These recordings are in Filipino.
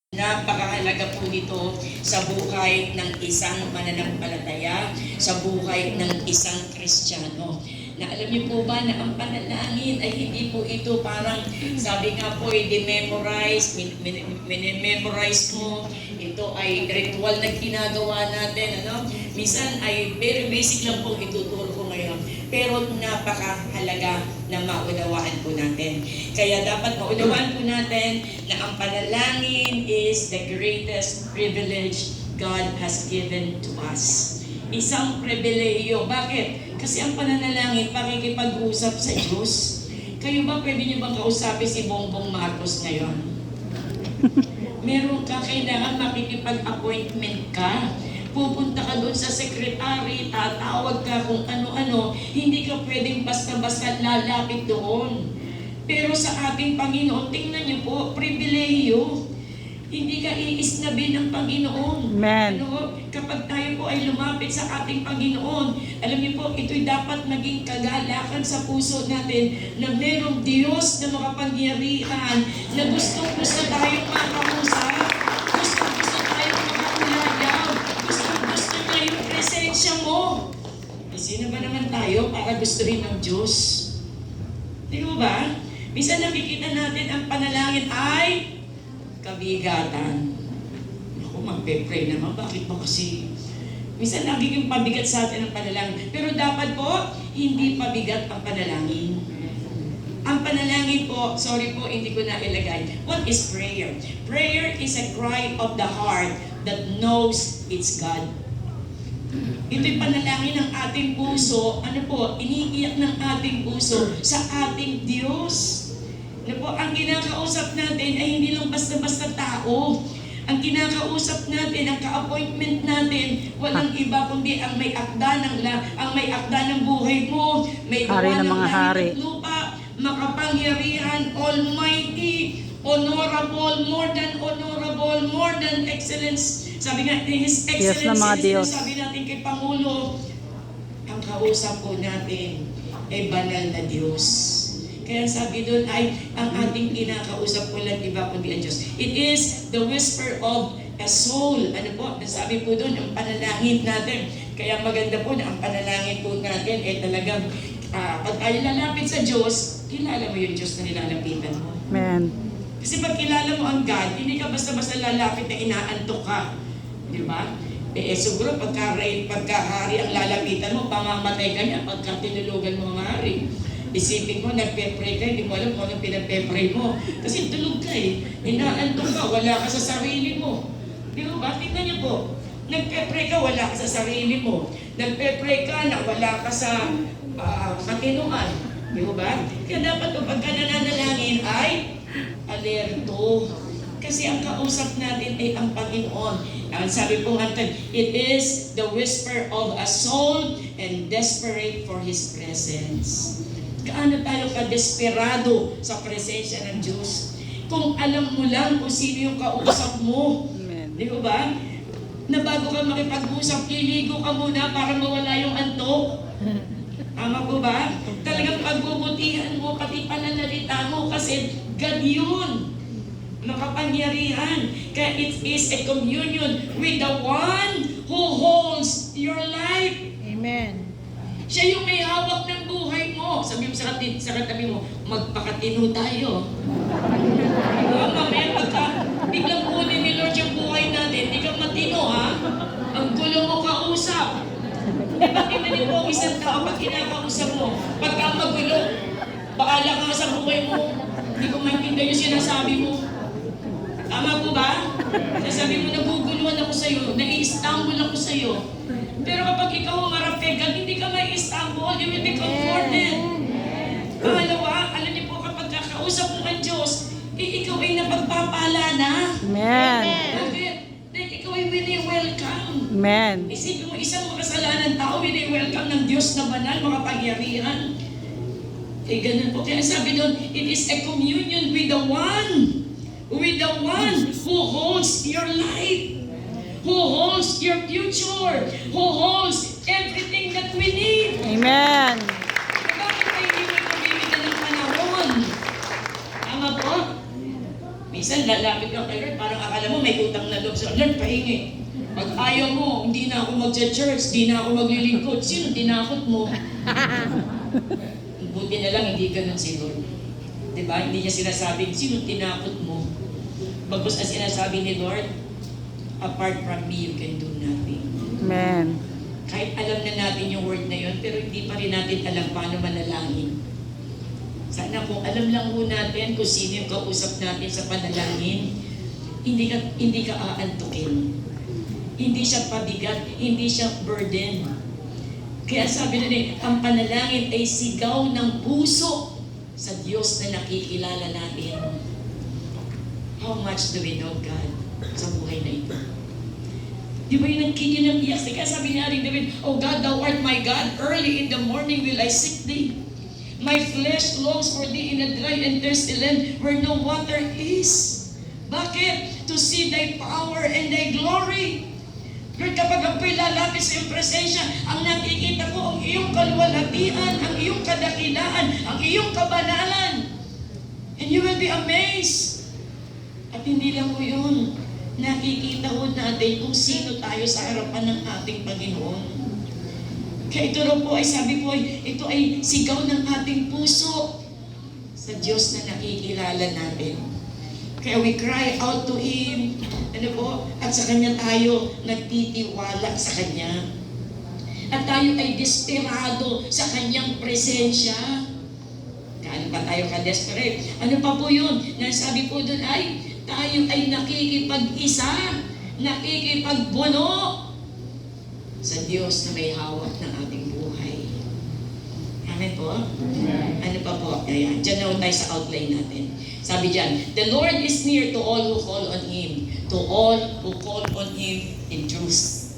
Napakahalaga po nito sa buhay ng isang mananampalataya, sa buhay ng isang Kristiyano. Na alam niyo po ba na ang panalangin ay hindi po ito parang sabi nga po i-memorize, memorize mo, ito ay ritual na ginagawa natin, ano? Minsan ay very basic lang po ituturo ko ngayon, pero napakahalaga na maunawaan po natin. Kaya dapat maunawaan po natin na ang panalangin is the greatest privilege God has given to us. Isang pribilehiyo. Bakit? Kasi ang pananalangin, pakikipag-usap sa Diyos. Kayo ba, pwede niyo bang kausapin si Bongbong Marcos ngayon? Meron ka, kailangan makikipag-appointment ka. Pupunta ka doon sa secretary, tatawag ka kung ano-ano, hindi ka pwedeng basta-basta lalapit doon. Pero sa ating Panginoon, tingnan niyo po, pribilehiyo. Hindi ka iisnabi ng Panginoon. Amen. Ano, kapag tayo po ay lumapit sa ating Panginoon, alam niyo po, ito'y dapat maging kagalakan sa puso natin na merong Diyos na makapangyarihan, na gustong-gusto tayong makausap, gustong-gusto tayong makakulayaw, gustong-gusto niya yung presensya mo. E sino ba naman tayo para gustuhin ng Diyos? Di ba? Minsan nakikita natin ang panalangin ay kabigatan. Ako, magpe-pray naman. Bakit ba kasi? Minsan nagiging pabigat sa atin ang panalangin. Pero dapat po, hindi pabigat ang panalangin. Ang panalangin po, sorry po, hindi ko na ilagay. What is prayer? Prayer is a cry of the heart that knows it's God. Ito'y panalangin ng ating puso. Ano po? Iniiyak ng ating puso sa ating Diyos. Ano po, ang kinakausap natin ay hindi lang basta-basta tao. Ang kinakausap natin, ang ka-appointment natin, walang iba kundi ang may akda ng buhay mo, may Hari gawa ng mga hari, langit at lupa, makapangyarihan, almighty, honorable, more than excellence. Sabi nga, His Excellency, Diyos na mga Diyos. sabi natin kay Pangulo, ang kausap po natin ay banal na Diyos. Kaya sabi doon ay ang ating kinakausap ko lang iba kundi ang Diyos. It is the whisper of a soul. Ano po? Sabi po doon, ang panalangin natin. Kaya maganda po na ang panalangin po natin ay talagang pag tayo lalapit sa Diyos, kilala mo yung Diyos na nilalapitan mo. Amen. Kasi pag kilala mo ang God, hindi ka basta-basta lalapit na inaantok ka. Di ba? Siguro pagkahari ang lalapitan mo, pamamatay ka niya pagka tinulugan mo ang hari. Isipin mo, nagpe-pray ka, hindi mo alam kung anong pinagpe-pray mo. Kasi tulog ka eh. Inaantok ka, wala ka sa sarili mo. Di ba? Tingnan niyo po. Nagpe-pray ka, wala ka sa sarili mo. Nagpe-pray ka na wala ka sa katinuan. Di ba? Kaya dapat pagka nananalangin ay alerto. Kasi ang kausap natin ay ang Panginoon. Ang sabi po natin, it is the whisper of a soul and desperate for His presence. Kaano tayo ka-desperado sa presensya ng Diyos? Kung alam mo lang kung sino yung kausap mo. Amen. Di ba? Na bago ka makipag-usap, liligo ka muna para mawala yung antok. Tama po ba? Talagang pagbubutihan mo, pati pananalita mo, kasi God yun. Makapangyarihan. Kaya it is a communion with the one who holds your life. Amen. Siya yung may hawak ng buhay mo. Sabi mo sa katabi mo, magpakatino tayo. Mamaya pagka biglang kunin ni Lord yung buhay natin, di ka matino ha? Ang gulo mo kausap. Diba timanin mo isang tao pag kinakausap mo, pagka magulo, baala ka sa buhay mo, hindi ko maintindihan yung sinasabi mo. Tama po ba? Sabi mo, naguguluhan ako sa'yo, nai-istanbul ako sa'yo. Pero kapag ikaw umarap kay God, hindi ka may Istanbul, you will be comforted. Pangalawa, alam niyo po kapag kakausap mo ng Diyos, ikaw ay napagpapala na. Amen. Bakit? Dahil ikaw ay wini-welcome. Amen. Isipin mo, isang makasalanan tao, wini-welcome ng Diyos na banal, makapangyarihan. Eh, ganun po. Kaya sabi doon, it is a communion with the one who holds your life. Who holds your future, who holds everything that we need. Amen. Bakit tayo hindi may pamimigyan ng panahon? Tama po? Minsan lalapit ka kay Lord, parang akala mo may utang na loob sa Lord, pahingi. Pag ayaw mo, hindi na ako mag-church, hindi na ako maglilingkod. Sino tinakot mo? Buti na lang, hindi ganun si Lord. Diba? Hindi niya sinasabing, sino tinakot mo? Bagkus ang sinasabi ni Lord, apart from me, you can do nothing. Amen. Kahit alam na natin yung word na yun, pero hindi pa rin natin alam paano manalangin. Sana kung alam lang po natin kung sino yung kausap natin sa panalangin, hindi ka aantukin. Hindi siya pabigat, hindi siya burden. Kaya sabi na rin, ang panalangin ay sigaw ng puso sa Diyos na nakikilala natin. How much do we know God sa buhay na ito? Di ba yun ang kinyo ng iyak? Kaya sabi ni Haring David, "Oh God, Thou art my God, early in the morning will I seek Thee. My flesh longs for Thee in a dry and thirsty land where no water is." Bakit? To see Thy power and Thy glory. Lord, kapag ako'y lalapit sa iyong presensya, ang nakikita ko ang iyong kaluwalhatian, ang iyong kadakilaan, ang iyong kabanalan. And you will be amazed. At hindi lang po yun. Nakikita ho natin kung sino tayo sa harapan ng ating Panginoon. Kaya ito raw po ay sabi po, ito ay sigaw ng ating puso sa Diyos na nakikilala natin. Kaya we cry out to Him, at sa Kanya tayo nagtitiwala sa Kanya. At tayo ay desperado sa Kanyang presensya. Gaano pa tayo ka-desperate? Ano pa po yun? Nasabi po doon ay, tayo ay nakikipag-isa, nakikipagbuno sa Diyos na may hawak ng ating buhay. Amen po? Amen. Ano pa po? Ayan. Diyan na tayo sa outline natin. Sabi diyan, the Lord is near to all who call on Him, to all who call on Him in truth.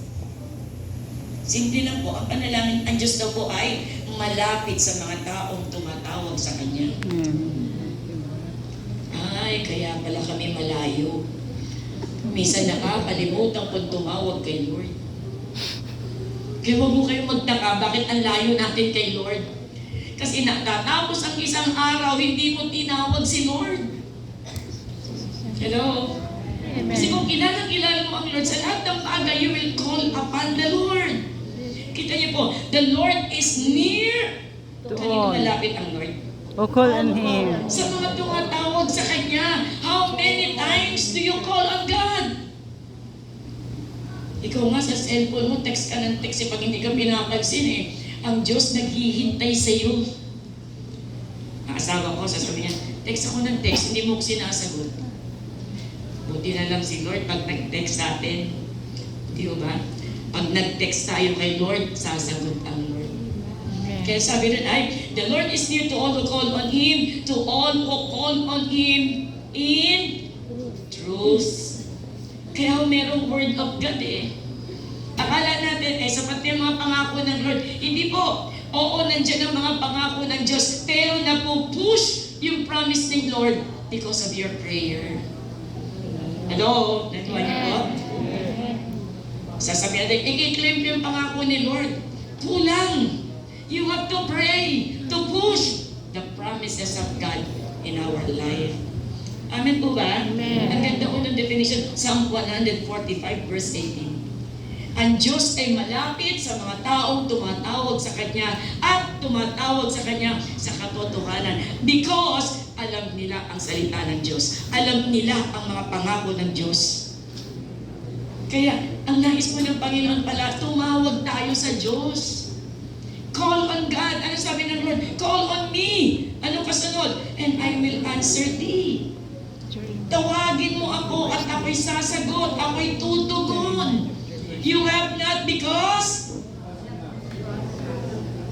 Simple lang po, ang panalangin, ang Diyos daw po ay malapit sa mga taong tumatawag sa Kanya. Ay, kaya pala kami malayo. Minsan nakakalimutan kung tumawag kay Lord. Kaya huwag mo kayong magtaka, bakit ang layo natin kay Lord? Kasi natatapos ang isang araw, hindi mo tinawag si Lord. Hello? Amen. Kasi kung kilala mo ang Lord, sa lahat ng bagay, you will call upon the Lord. Kita niyo po, the Lord is near. Kanino malapit ang Lord? O call on Him. Sa mga tumatawag sa Kanya, how many times do you call on God? Ikaw nga sa cellphone mo, text ka ng text, pag hindi ka pinapansin ang Diyos naghihintay sa iyo. Ang asawa ko, sasabi niya, text ako ng text, hindi mo ko sinasagot. Buti na lang si Lord pag nag-text sa atin. Di ba? Pag nag-text tayo kay Lord, sasagot ang Lord. Kaya sabi rin ay, the Lord is near to all who call on Him, to all who call on Him in truth. Kaya merong word of God Akala natin, sapat yung mga pangako ng Lord. Hindi po. Oo, nandiyan ang mga pangako ng Diyos, pero napupush yung promise ng Lord because of your prayer. Hello? Natuwa niyo po? Sasabihin natin, i-claim yung pangako ni Lord. Kulang. You have to pray, to push the promises of God in our life. Amen po ba? Amen. Ang ganda po ng definition, Psalm 145 verse 18. Ang Diyos ay malapit sa mga taong tumatawag sa Kanya at tumatawag sa Kanya sa katotohanan. Because alam nila ang salita ng Diyos. Alam nila ang mga pangako ng Diyos. Kaya, ang nais mo ng Panginoon pala, tumawag tayo sa Diyos. Call on God. Ano sabi ng Lord? Call on me. Ano kasunod? And I will answer thee. Tawagin mo ako at ako'y sasagot. Ako'y tutugon. You have not because?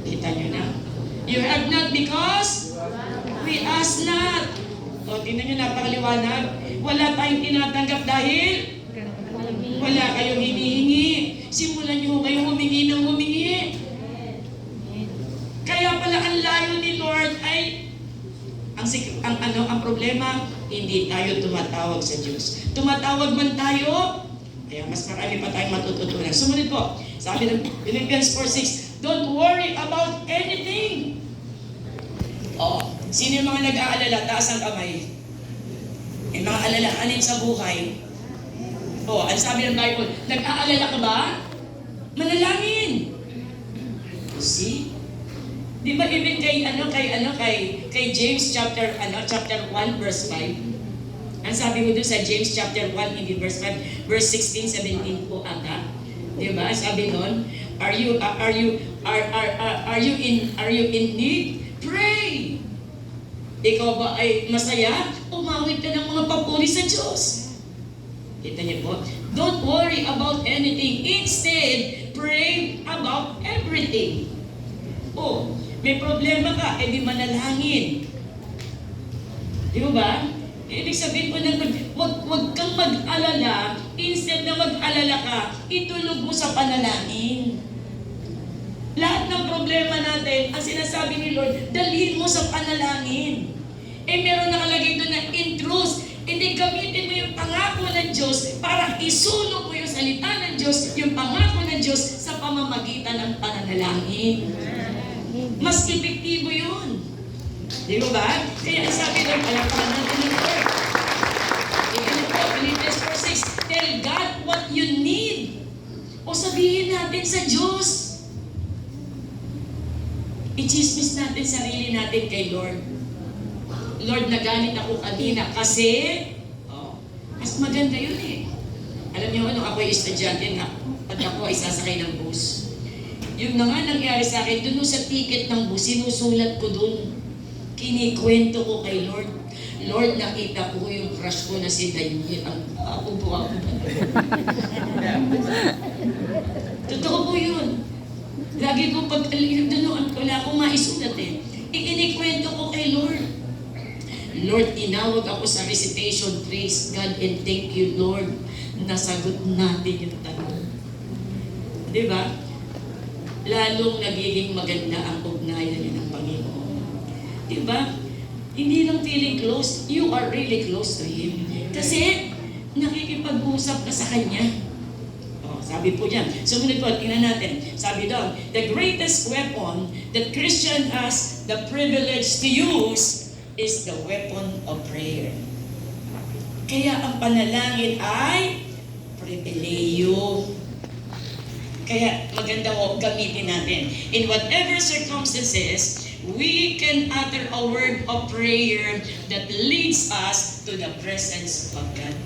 Kita nyo na. You have not because? We ask not. O, tingnan nyo, napakaliwanag. Wala tayong tinatanggap dahil wala kayong hinihingi. Simulan nyo kayong humingi ng humingi. Kaya pala ang layo ni Lord ay ang problema, hindi tayo tumatawag sa Diyos. Tumatawag man tayo, kaya mas marami pa tayong matututunan. Sumunod po, sabi ng Philippians 4:6, don't worry about anything. Sino yung mga nag-aalala? Taas ang kamay. Yung mga alalahanin sa buhay. Ang sabi ng Bible, nag-aalala ka ba? Manalangin. See? Di ba even kay James chapter 1 verse 5? Ang sabi mo doon sa James chapter 1 hindi verse 5, verse 16, 17 po ata. Di ba? Sabi doon, are you in need? Pray. Ikaw ba ay masaya? Umawit ka ng mga papuri sa Diyos. Kita niyo po? Don't worry about anything. Instead, pray about everything. May problema ka, edi manalangin. Di ba? Ibig sabihin po na wag kang mag-alala, instead na mag-alala ka, itulog mo sa panalangin. Lahat ng problema natin, ang sinasabi ni Lord, dalhin mo sa panalangin. Meron nakalagay doon na in truth, hindi gamitin mo yung pangako ng Diyos para isulog mo yung salita ng Diyos, yung pangako ng Diyos sa pamamagitan ng pananalangin. Mas epektibo yun. Di ba? Kaya sabi doon, palakpakan natin ng Lord. Philippians 4:6, tell God what you need. Sabihin natin sa Diyos. I-chismis natin sarili natin kay Lord. Lord, nagalit ako kanina kasi, mas maganda yun eh. Alam niyo, ako ay estudyante na, pag ako ay sasakay ng bus. Yung na nga nangyari sa akin, dun sa ticket ng bus, sinusulat ko dun. Kinikwento ko kay Lord. Lord, nakita ko yung crush ko na si Daniel. Ang ako. Totoo po yun. Lagi ko pag doon, wala akong maisulat eh. Ikinikwento ko kay Lord. Lord, tinawag ako sa recitation. Praise God and thank you, Lord. Nasagot natin yung tanong. Di ba? Lalong nagiging maganda ang ugnayan niya ng Panginoon. Di ba? Hindi lang feeling close, you are really close to Him. Kasi nakikipag-usap ka sa Kanya. Sabi po dyan. Sumunod po, tingnan natin. Sabi doon, the greatest weapon that Christian has the privilege to use is the weapon of prayer. Kaya ang panalangin ay pribileyo. Kaya maganda mo gamitin natin. In whatever circumstances, we can utter a word of prayer that leads us to the presence of God.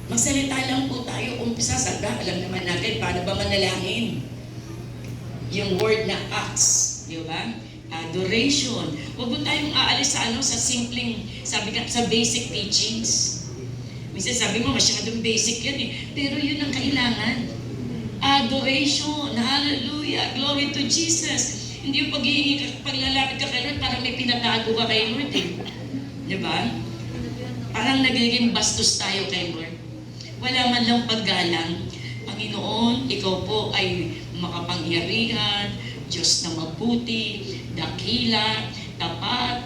Magsalita lang po tayo, umpisa sa God. Alam naman natin, paano ba manalangin? Yung word na acts, di ba? Adoration. Huwag mo tayong aalis sa simpleng, sa basic teachings. Minsan sabi mo, masyadong basic yan eh. Pero yun ang kailangan. Adoration. Hallelujah. Glory to Jesus. Hindi yung paglalapit ka kay Lord, parang may pinatago ka kay Lord eh. Di ba? Parang nagiging bastos tayo kay Lord. Wala man lang paggalang. Panginoon, ikaw po ay makapangyarihan, Diyos na mabuti, dakila, tapat,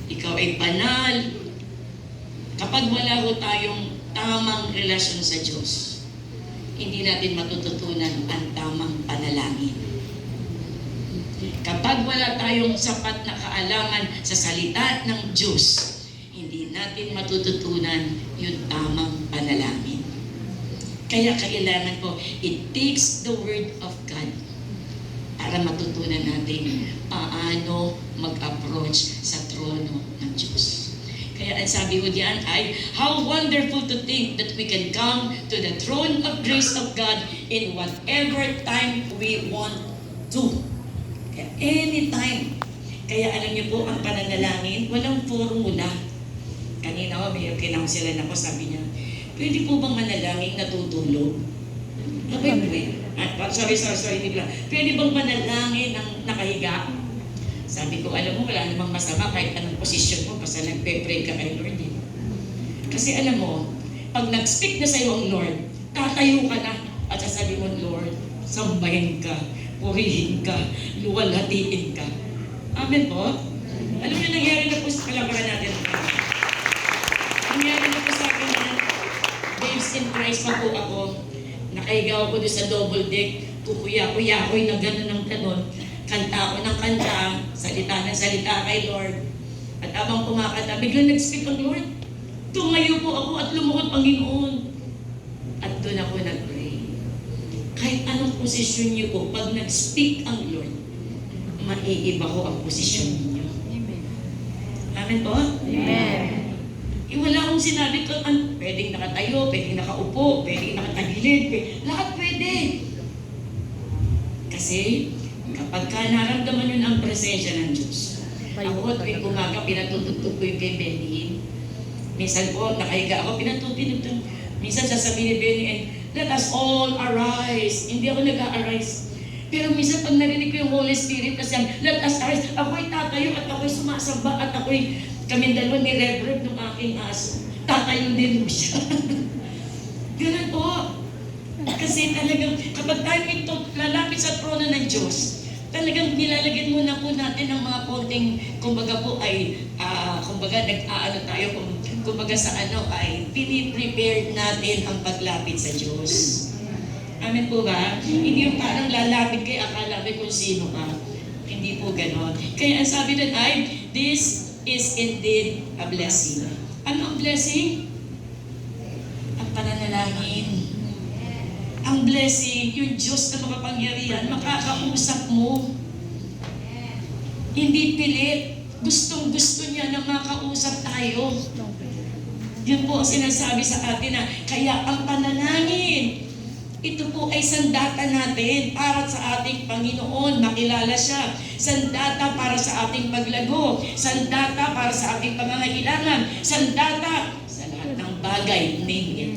ikaw ay banal. Kapag wala ho tayong tamang relasyon sa Diyos, hindi natin matututunan ang tamang panalangin. Kapag wala tayong sapat na kaalaman sa salita ng Diyos, hindi natin matututunan yung tamang panalangin. Kaya kailangan po, it takes the Word of God para matutunan natin paano mag-approach sa trono ng Diyos. Kaya ang sabi ko diyan ay, how wonderful to think that we can come to the throne of grace of God in whatever time we want to. Kaya anytime. Kaya alam niyo po, ang pananalangin, walang formula. Kanina ko, may kinangsilan ako, sabi niya, pwede po bang manalangin natutulog? Sorry, hindi pala. Pwede bang manalangin ng nakahiga? Sabi ko, alam mo, wala namang masama kahit anong posisyon mo, basta nagpe-pray ka kay Lord. Kasi alam mo, pag nag-speak na sa'yo ang Lord, tatayo ka na at sasabi mo, Lord, sambahin ka, purihin ka, luwalhatiin ka. Amen po? Alam niyo, nangyari na po sa kalabaran natin. Nangyari na po sa akin na babes in Christ pa po ako. Nakahiga ako doon sa double deck. Kukuya-kuya ako'y na gano'n ng gano'n. Kanta ako ng kanta, salita ng salita kay Lord. At habang kumakanta, biglang nag-speak ang Lord. Tumayo po ako at lumukot Panginoon. At doon ako nag-pray. Kahit anong posisyon niyo po, pag nag-speak ang Lord, maiiba ko ang posisyon ninyo. Amen po? Amen. Wala akong sinabi ko, pwedeng nakatayo, pwedeng nakaupo, pwedeng nakatagilid, lahat pwede. Kasi, kapag ka naramdaman nyo ang presensya ng Diyos, ako tuwing umaga, pinatutugtog ko yung kay Benny. Minsan po, nakahiga ako, pinatutugtog. Minsan sasabihin ni Benny, let us all arise. Hindi ako nag-a-arise. Pero minsan pag narinig ko yung Holy Spirit, kasi let us arise, ako'y tatayo at ako'y sumasamba at ako'y kaming dalawa ni Reverend ng aking aso. Tatayo din mo siya. Ganun po. Kasi talagang kapag tayo ito lalapit sa trono ng Diyos, talagang nilalagyan muna po natin ng mga konting, kumbaga po ay, kumbaga nag-aano tayo, kumbaga sa ano ay, piniprepare natin ang paglapit sa Diyos. Amen po ba? Hindi yung parang lalapit kayo, akala mo kung sino ka. Hindi po ganon. Kaya ang sabi doon ay, this is indeed a blessing. Ano ang blessing? Ang pananalangin. Ang blessing, yung Diyos na makapangyarihan, makakausap mo. Hindi pilit. Gustong-gusto niya na makausap tayo. Yun po ang sinasabi sa atin na, kaya ang panalangin, ito po ay sandata natin para sa ating Panginoon, makilala siya. Sandata para sa ating paglago. Sandata para sa ating pangangailangan. Sandata sa lahat ng bagay. Name it.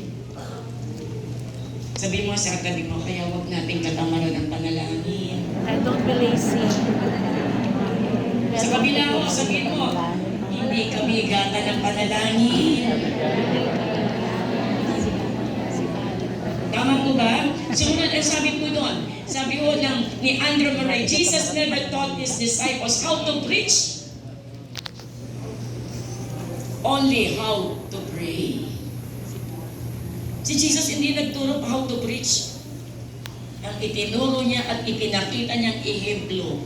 Sabi mo sa katabi mo, kaya huwag nating katamaran ng panalangin. I don't be lazy. Sa kabila mo, sabihin mo, hindi kami gata ng panalangin. Tama po ba? Sumunod ang sabi po doon. Sabi po ni Andrew Murray, Jesus never taught his disciples how to preach. Only how to pray. Si Jesus hindi nagturo how to preach. Ang itinuro niya at ipinakita niyang ehemplo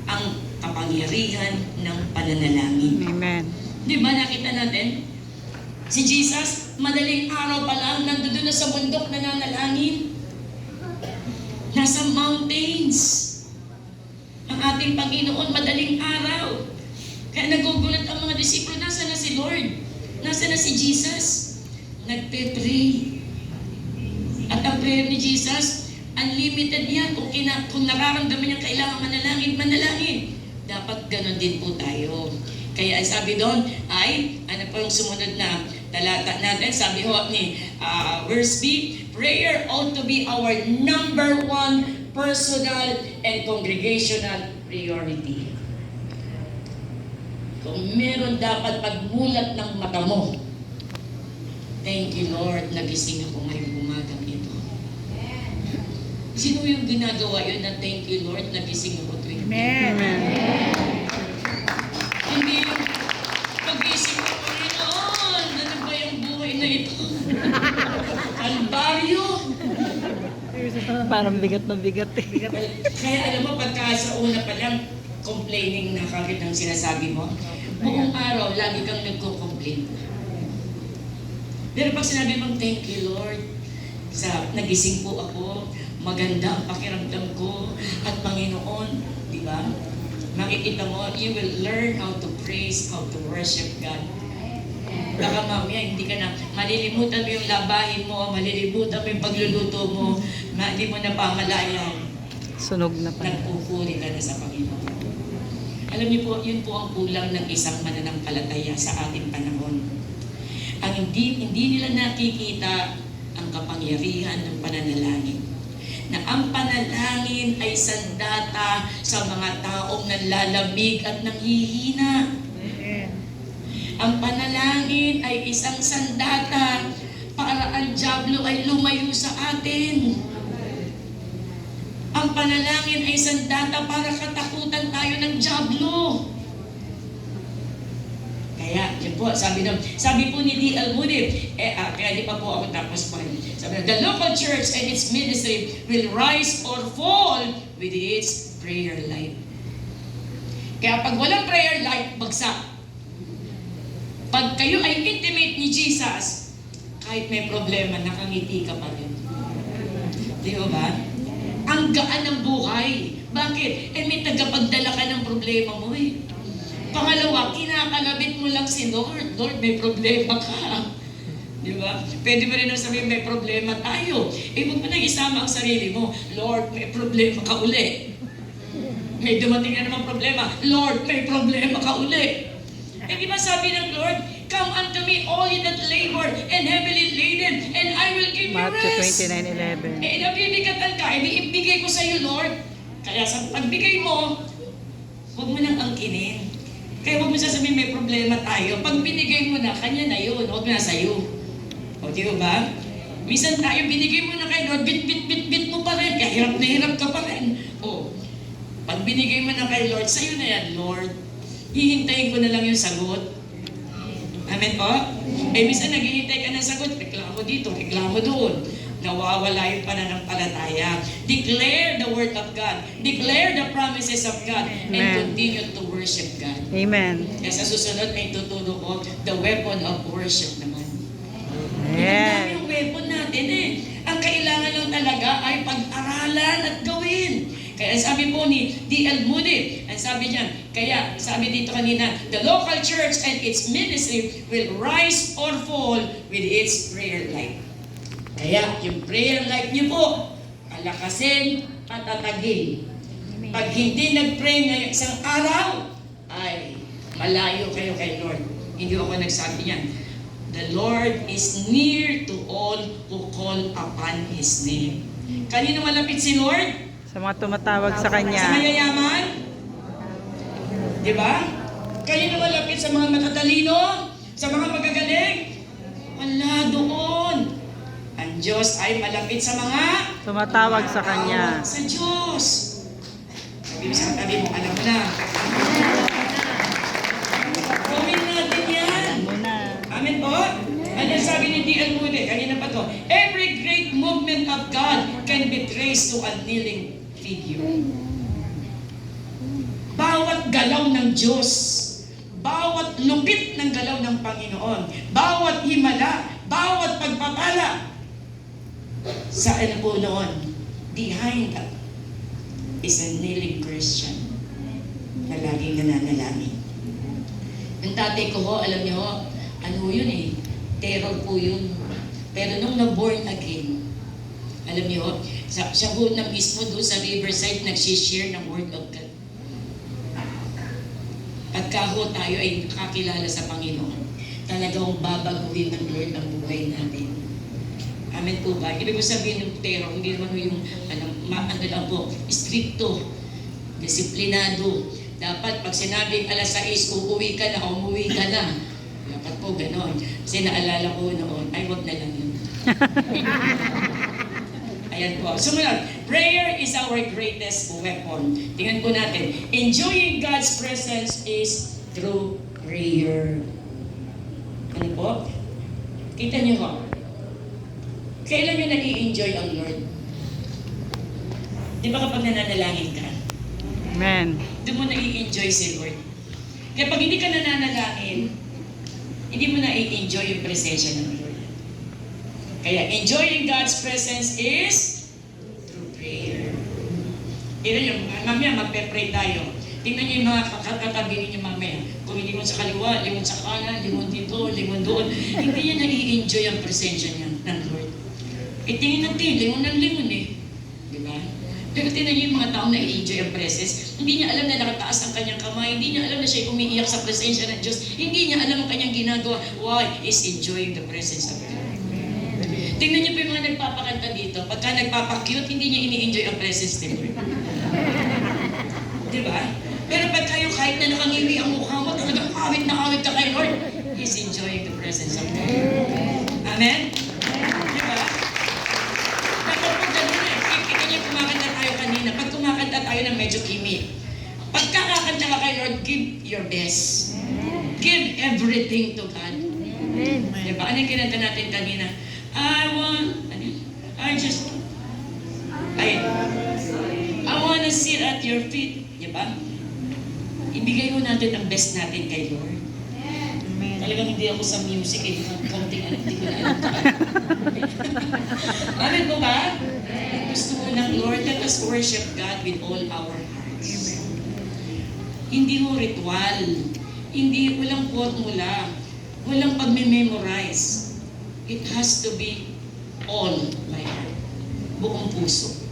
ang kapangyarihan ng pananalangin. Amen. Di ba nakita natin? Si Jesus, madaling araw pa lang, nandoon na sa bundok nananalangin. Nasa mountains. Ang ating Panginoon, madaling araw. Kaya nagugulat ang mga disipulo, nasa na si Lord? Nasa na si Jesus? Nagpe-pray. At ang prayer ni Jesus, unlimited yan. Kung nararamdaman niya kailangan manalangin, manalangin. Dapat ganon din po tayo. Kaya ang sabi doon ay, ano po yung sumunod na talata natin? Sabi ho ni verse B, prayer ought to be our number one personal and congregational priority. Kung meron dapat pagmulat ng mata mo, thank you Lord, nagising ako ngayong umagang ito. Sino yung ginagawa yun na thank you Lord, nagising ako tuwing Amen. hindi yung pag-isip ko, Panginoon, ano ba yung buhay na ito? Kalbaryo! Parang bigat na bigat eh. Kaya alam mo, pagka sa una pa lang, complaining na kagad ang sinasabi mo, buong araw, lagi kang nagko-complain. Pero pag sinabi mong, thank you Lord, sa nagising po ako, maganda ang pakiramdam ko, at Panginoon, di ba? Makikita mo, you will learn how to praise, how to worship God. Baka mamaya, hindi ka na, malilimutan mo yung labahin mo, malilimutan mo yung pagluluto mo, hindi mo na pamalayan. Sunog na pa. Nagpupuri ka na sa Panginoon. Alam niyo po, yun po ang kulang ng isang mananampalataya sa ating panahon. Ang hindi nila nakikita ang kapangyarihan ng pananalangin. Na ang panalangin ay sandata sa mga taong nanlalamig at nanghihina. Ang panalangin ay isang sandata para ang dyablo ay lumayo sa atin. Ang panalangin ay sandata para katakutan tayo ng dyablo. Kaya, yun po, sabi po ni D.L. Moody, kaya di pa po ako tapos po. Sabi na, the local church and its ministry will rise or fall with its prayer life. Kaya pag walang prayer life, bagsak. Pag kayo ay intimate ni Jesus, kahit may problema, nakangiti ka pa rin. Di ba? Ang gaan ng buhay. Bakit? May tagapagdala ka ng problema mo eh. Pangalawa, kinakalabit mo lang si Lord. Lord, may problema ka. Di ba? Pwede mo rin sabihin, may problema tayo. Huwag mo nang isama ang sarili mo. Lord, may problema ka uli. May dumating na naman problema. Lord, may problema ka uli. Di ba sabi ng Lord, come unto me, all ye that labor and heavily laden, and I will give you Matthew rest. 29:11. Nabibigatan ka, ibigay ko sa iyo, Lord. Kaya sa pagbigay mo, huwag mo nang angkinin. Kaya huwag mo sasabihin may problema tayo. Pag binigay mo na, kanya na yun, huwag na sa'yo. O, di ba? Minsan tayo, binigay mo na kay Lord, bit mo pa rin, kaya hirap na hirap ka pa rin. O, pag binigay mo na kay Lord, sa'yo na yan, Lord. Hihintayin ko na lang yung sagot. Amen po? Minsan naghihintay ka ng sagot, reklamo dito, reklamo doon. Nawawala yung pananampalataya. Declare the word of God. Declare the promises of God. And Amen. continue to worship God. Amen. Kaya sa susunod ay tuturo ko the weapon of worship naman. Ang Yes. yung weapon natin eh. Ang kailangan lang talaga ay pag-aralan at gawin. Kaya sabi po ni D.L. Moody, ang sabi niya, kaya sabi dito kanina, the local church and its ministry will rise or fall with its prayer life. Kaya yung prayer life niyo po, palakasin, patatagin. Pag hindi nag-pray ngayong isang araw, ay malayo kayo kay Lord. Hindi ako nagsabi yan. The Lord is near to all who call upon His name. Kanino malapit si Lord? Sa mga tumatawag sa Sa Kanya. mayayaman? Di ba? Kanino malapit sa mga matatalino? Sa mga magagaling? Wala doon. Ang Diyos ay malapit sa mga Tumatawag sa Kanya. sa Diyos. Sabi mo sa tabi mo, alam mo na. Gawin natin yan. Muna. Amen po? Ano sabi ni D.L. Moody? Kanina pa to. Every great movement of God can be traced to a kneeling figure. Bawat galaw ng Diyos, bawat lupit ng galaw ng Panginoon, bawat himala, bawat pagpapala, saan po noon? Behind that is a kneeling Christian na laging nananalangin. Ang tatay ko ho, alam niyo ho, ano yun eh, terror po yun. Pero nung na-born again, alam niyo ho, siya ho na mismo doon sa Riverside nagsishare ng Word of God. Pagka ho tayo ay nakakilala sa Panginoon, talagang babaguhin ng Lord ang buhay natin. Amen po ba? Ibig ko sabihin ng terror, hindi naman yung ano lang po, stricto, disiplinado. Dapat pag sinabing alas 6, uuwi ka na, umuwi ka na. Dapat po gano'n. Kasi naalala ko noon, ay wag na lang yun. Ayan po. Sumunod, prayer is our greatest weapon. Tingnan po natin. Enjoying God's presence is through prayer. Ano po? Kita niyo ho. Kailan nyo nag-i-enjoy ang Lord? Di ba kapag nananalangin ka? Amen. Doon mo nai-enjoy si Lord. Kaya pag hindi ka nananalangin, hindi mo nai-enjoy yung presensya ng Lord. Kaya enjoying God's presence is through prayer. Tignan nyo, mamaya magpe-pray tayo. Tingnan nyo yung mga katabi ninyo mamaya. Kung lingon sa kaliwa, lingon sa kanan, lingon dito, lingon doon. Hindi niya nai-enjoy ang presensya niya ng Lord. Tingin natin, lingon ng lingon eh. Di ba? Pero tingnan niyo yung mga taong nai-enjoy ang presence. Hindi niya alam na nakataas ang kanyang kamay. Hindi niya alam na siya umiiyak sa presensya ng Diyos. Hindi niya alam ang kanyang ginagawa. Why? Is enjoying the presence of God. Tingnan niyo po yung mga nagpapakanta dito. Pagka nagpapakyut, hindi niya ini-enjoy ang presence ni Lord. Di ba? Pero pagka yung kahit na nakangiwi ang mukha mo, talagang kawit na kawit ka kay Lord, He's enjoying the presence of God. Amen? Di ba? Dapat po ganun eh. Kita niyo kumakanta tayo kanina. Pag kumakanta tayo ng medyo kimi, pagka kakanta ka kay Lord, give your best. Give everything to God. Di ba? Ano yung kinanta natin kanina? I wanna sit at your feet. Di ba? Ibigay mo natin ang best natin kay Lord. talagang hindi ako sa music eh. Konting ano, hindi ko na alam. Amen po ba? Gusto mo ng Lord, let us worship God with all our hearts. Hindi mo ritual. Hindi, walang formula. Walang pagme-memorize. It has to be all my heart. Buong puso.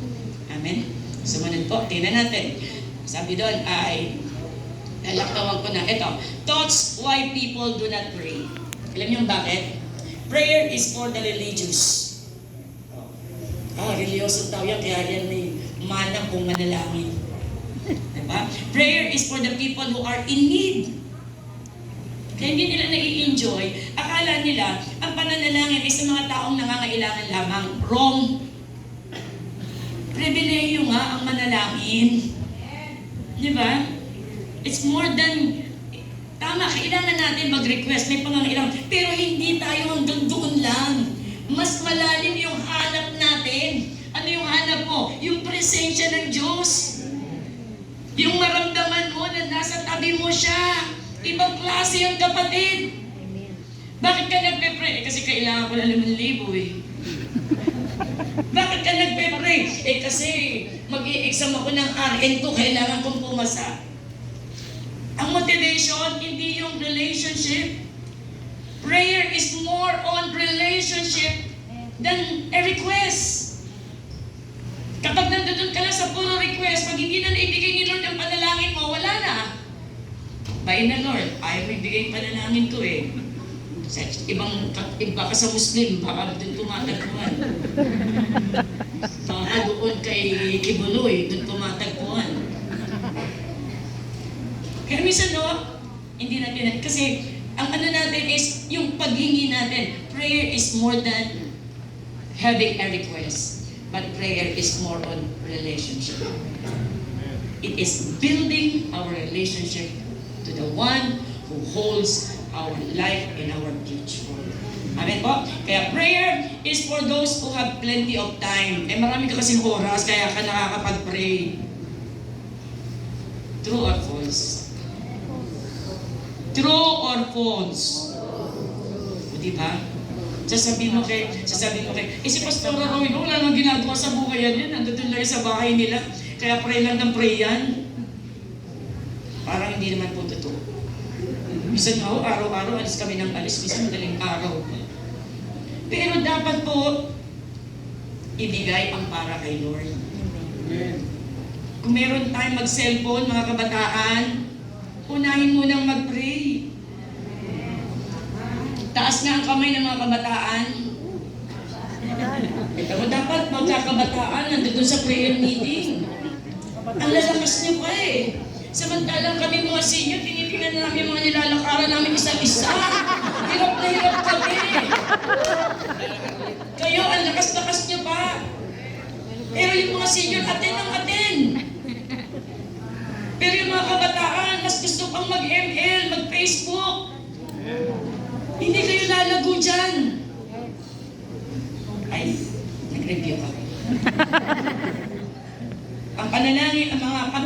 Amen? Sumunod po, tingnan natin. Sabi doon ay, lalaktawan ko na. Ito, thoughts why people do not pray. Alam niyo bakit? Prayer is for the religious. Religyoso tao yan, kaya yan may manang kung manalangin. Diba? Prayer is for the people who are in need. Kaya hindi nila nai-enjoy. Akala nila, ang pananalangin ay sa mga taong nangangailangan lamang. Wrong. Pribileyo nga ang manalangin. Diba? It's more than, tama, kailangan natin mag-request, may pangangailangan. Pero hindi tayo hanggang doon lang. Mas malalim yung hanap natin. Ano yung hanap mo? Yung presensya ng Diyos. Yung maramdaman mo na nasa tabi mo siya. Ibang klase ang kapatid. Bakit ka nagpe-pray? Kasi kailangan ko na 5,000 eh. Bakit ka nagpe-pray? Kasi mag-i-exam ako ng RN2, kailangan kong pumasa. Ang motivation, hindi yung relationship. Prayer is more on relationship than a request. Kapag nandun ka na sa puro request, pag hindi na naibigay ni Lord ang panalangin mo, wala na. Bayin na Lord, ayaw mo ibigay panalangin ko eh. Sa iba ka sa Muslim, baka doon tumatagpuan. Baka doon kay Kibuloy, doon tumatagpuan. Kaya minsan hindi natin, kasi ang ano natin is, yung paghingi natin, prayer is more than having a request. But prayer is more on relationship. It is building our relationship to the one who holds our life and our future. Amen po? Kaya prayer is for those who have plenty of time. Marami ka kasing oras, kaya ka nakakapag-pray. True or false? True or false? Di ba? Sasabihin mo kay, si Pastor Roy, wala nang ginagawa sa buhay yan, nandun lang sa bahay nila, kaya pray lang ng pray yan. Parang hindi naman po totoo. Minsan araw-araw, alis kami ng alis, minsan madaling araw. Pero dapat po, ibigay ang para kay Lord. Kung meron tayong mag-cellphone, mga kabataan, unahin mo nang mag-pray. Taas nga ang kamay ng mga kabataan. Ito, dapat magkakabataan nandun sa prayer meeting. Ang lalakas niyo pa eh. Samantalang kami mga senior, tinitingnan na namin mga nilalakaran namin isang-isa. Hirap na hirap kami. Kayo, ang lakas-lakas niyo pa. Pero yung mga senior, atin ang atin. Pero yung mga kabataan, mas gusto pang mag-ML, mag-Facebook. Hindi kayo lalago dyan. Ay, nag-review ako. Ang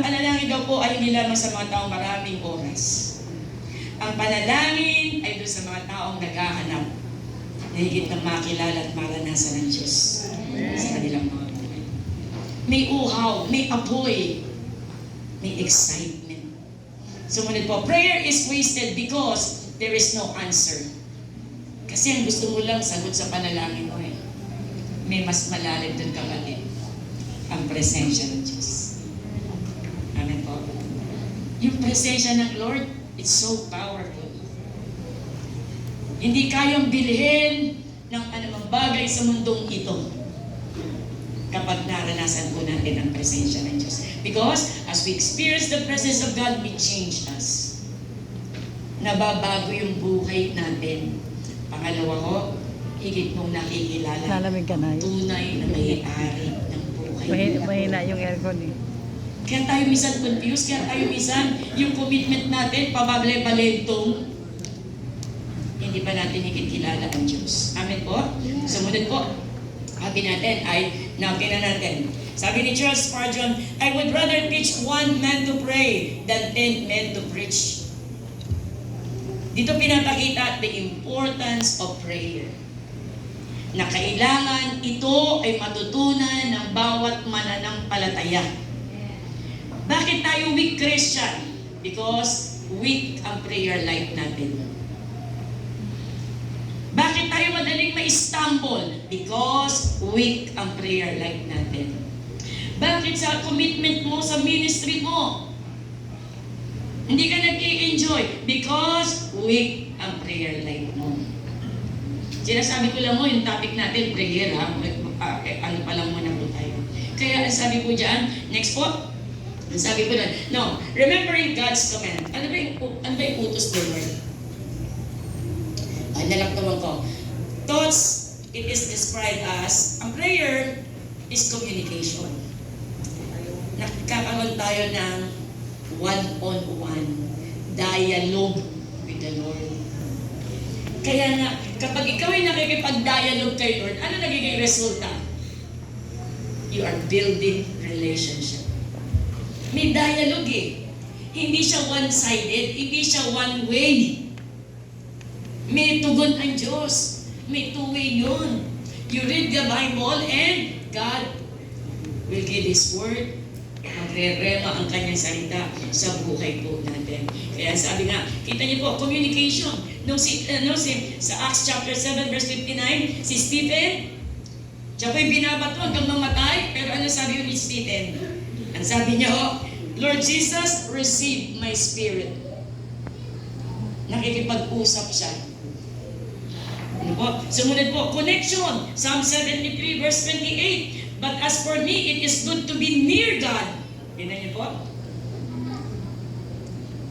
panalangin daw po ay hindi lamang sa mga taong maraming oras. Ang panalangin ay doon sa mga taong naghahanap na higit na makilala at maranasan ng Diyos sa kanilang mga buhay. May uhaw, may apoy, may excitement. Sumunod po, prayer is wasted because there is no answer. Kasi ang gusto mo lang sagot sa panalangin mo eh. May mas malalim doon kapatid. Ang presensya ng Diyos. Amen po. Yung presensya ng Lord, it's so powerful. Hindi kayang bilhin ng anumang bagay sa mundong ito kapag naranasan po natin ang presensya ng Diyos. Because as we experience the presence of God, we change us. Nababago yung buhay natin. Pangalawa ko, higit mong nakikilala Lalamig ka na. tunay na may-ari ng buhay. Mahina yung aircon eh. Kaya tayo minsan confused, kaya tayo minsan yung commitment natin, pabable-balentong, hindi pa natin higit kilala ang Diyos. Amen po? Sumunod po. Sabi natin ay, tingnan natin. Sabi ni Charles Spurgeon, I would rather teach one man to pray than 10 men to preach. Dito pinapakita the importance of prayer. Na kailangan ito ay matutunan ng bawat mananampalataya. Bakit tayo weak Christian? Because weak ang prayer life natin. Bakit tayo madaling ma-stumble? Because weak ang prayer life natin. Bakit sa commitment mo sa ministry mo, hindi ka nag-i-enjoy? Because weak ang prayer life mo. Sinasabi ko lang mo, yung topic natin, prayer ha. Ano pa lang muna po tayo. Kaya ang sabi ko dyan, next po, ang sabi ko na, no, remembering God's command. Ano ba yung utos ni Lord? Ay, nalaktawan ko. Thoughts, it is described as, ang prayer is communication. Nakakaroon tayo ng one-on-one dialogue with the Lord. Kaya nga, kapag ikaw ay nakikipag-dialogue kay Lord, ano nagiging resulta? You are building relationship. May dialogue eh. Hindi siya one-sided, hindi siya one-way. May tugon ang Diyos. May two-way yun. You read the Bible and God will give His word. Magre-rema ang kanyang salita sa buhay po natin. Kaya sabi nga, kita niyo po, communication. Sa Acts chapter 7 verse 59, si Stephen, siya po'y binabato hanggang mamatay, pero ano sabi ni Stephen? Ang sabi niya, Lord Jesus, receive my spirit. Nakikipag-usap siya. Ano po? Sumunod po, connection. Psalm 73 verse 28. But as for me, it is good to be near God. Tignan niyo po.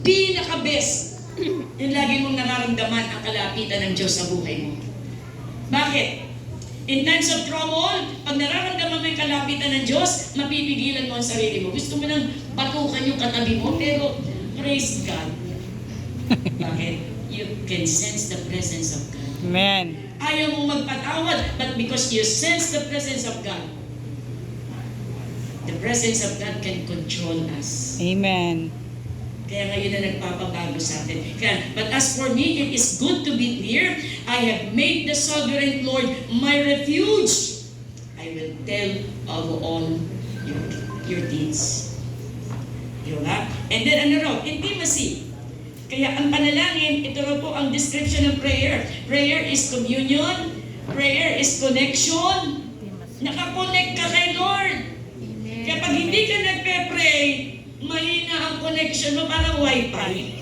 Pinaka-best. Yung lagi mong nararamdaman ang kalapitan ng Diyos sa buhay mo. Bakit? In times of trouble, pag nararamdaman mo yung kalapitan ng Diyos, mapipigilan mo ang sarili mo. Gusto mo nang batukan yung katabi mo, pero praise God. Bakit? You can sense the presence of God. Amen. Ayaw mong magpatawad, but because you sense the presence of God, the presence of God can control us. Amen. Kaya ngayon na nagpapabago sa atin. Kaya, but as for me, it is good to be near. I have made the sovereign Lord my refuge. I will tell of all your deeds. Diba? And then ano raw? Intimacy. Kaya ang panalangin, ito raw po ang description ng prayer. Prayer is communion. Prayer is connection. Nakakonect ka kay Lord. Kaya pag hindi ka nagpe-pray, mahina ang connection mo, parang wifi.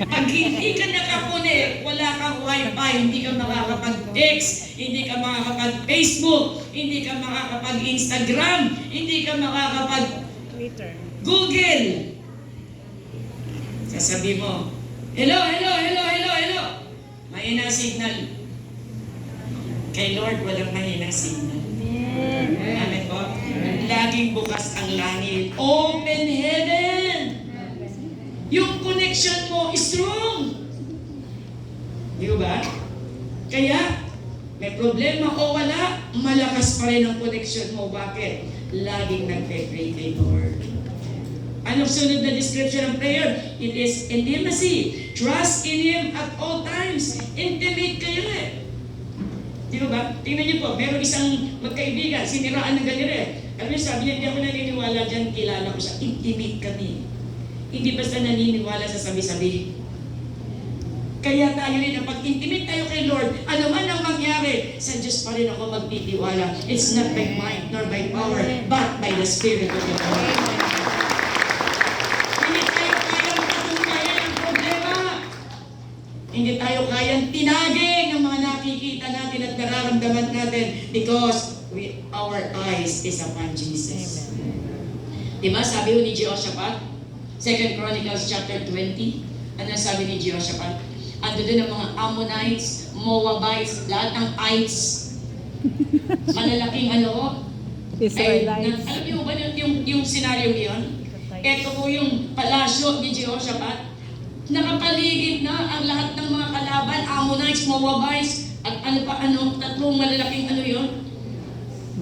Pag hindi ka nakakonect, wala kang wifi, hindi ka makakapag-text, hindi ka makakapag-Facebook, hindi ka makakapag-Instagram, hindi ka makakapag-Twitter, Google. Sasabi mo, hello, hello, hello, hello, hello. Mahina signal. Kay Lord, walang mahina signal. Amen po. Laging bukas ang langit. Open heaven. Yung connection mo is strong. Di ba? Kaya, may problema o wala, malakas pa rin ang connection mo. Bakit? Laging nagpe-pray kay Lord. Anong sunod na description ng prayer? It is intimacy. Trust in Him at all times. Intimate kayo eh. Di ba? Tingnan niyo po, meron isang magkaibigan, siniraan ng ganito eh. Alam niyo, sabi niya, hindi ako naniniwala dyan, kilala ko siya. Intimate kami. Hindi basta naniniwala sa sabi-sabi. Kaya tayo rin, pag intimate tayo kay Lord, ano man ang mangyari, sa Diyos pa rin ako magtitiwala. It's not by might nor by power, but by the Spirit of the Lord. Hindi tayo kayang patunayan ang problema. Hindi tayo kayang tinagin ang mga nakikita natin at nararamdaman natin because our eyes is upon Jesus. Diba sabi ni Jehoshaphat, 2 Chronicles chapter 20, ano sabi ni Jehoshaphat? Ando doon ang mga Ammonites, Moabites, lahat ng ites. Malalaking ano, Israelites. alam niyo ba yung senaryo yun? Ito po yung palasyo ni Jehoshaphat. Nakapaligid na ang lahat ng mga kalaban, Ammonites, Moabites, at tatlong malalaking yun.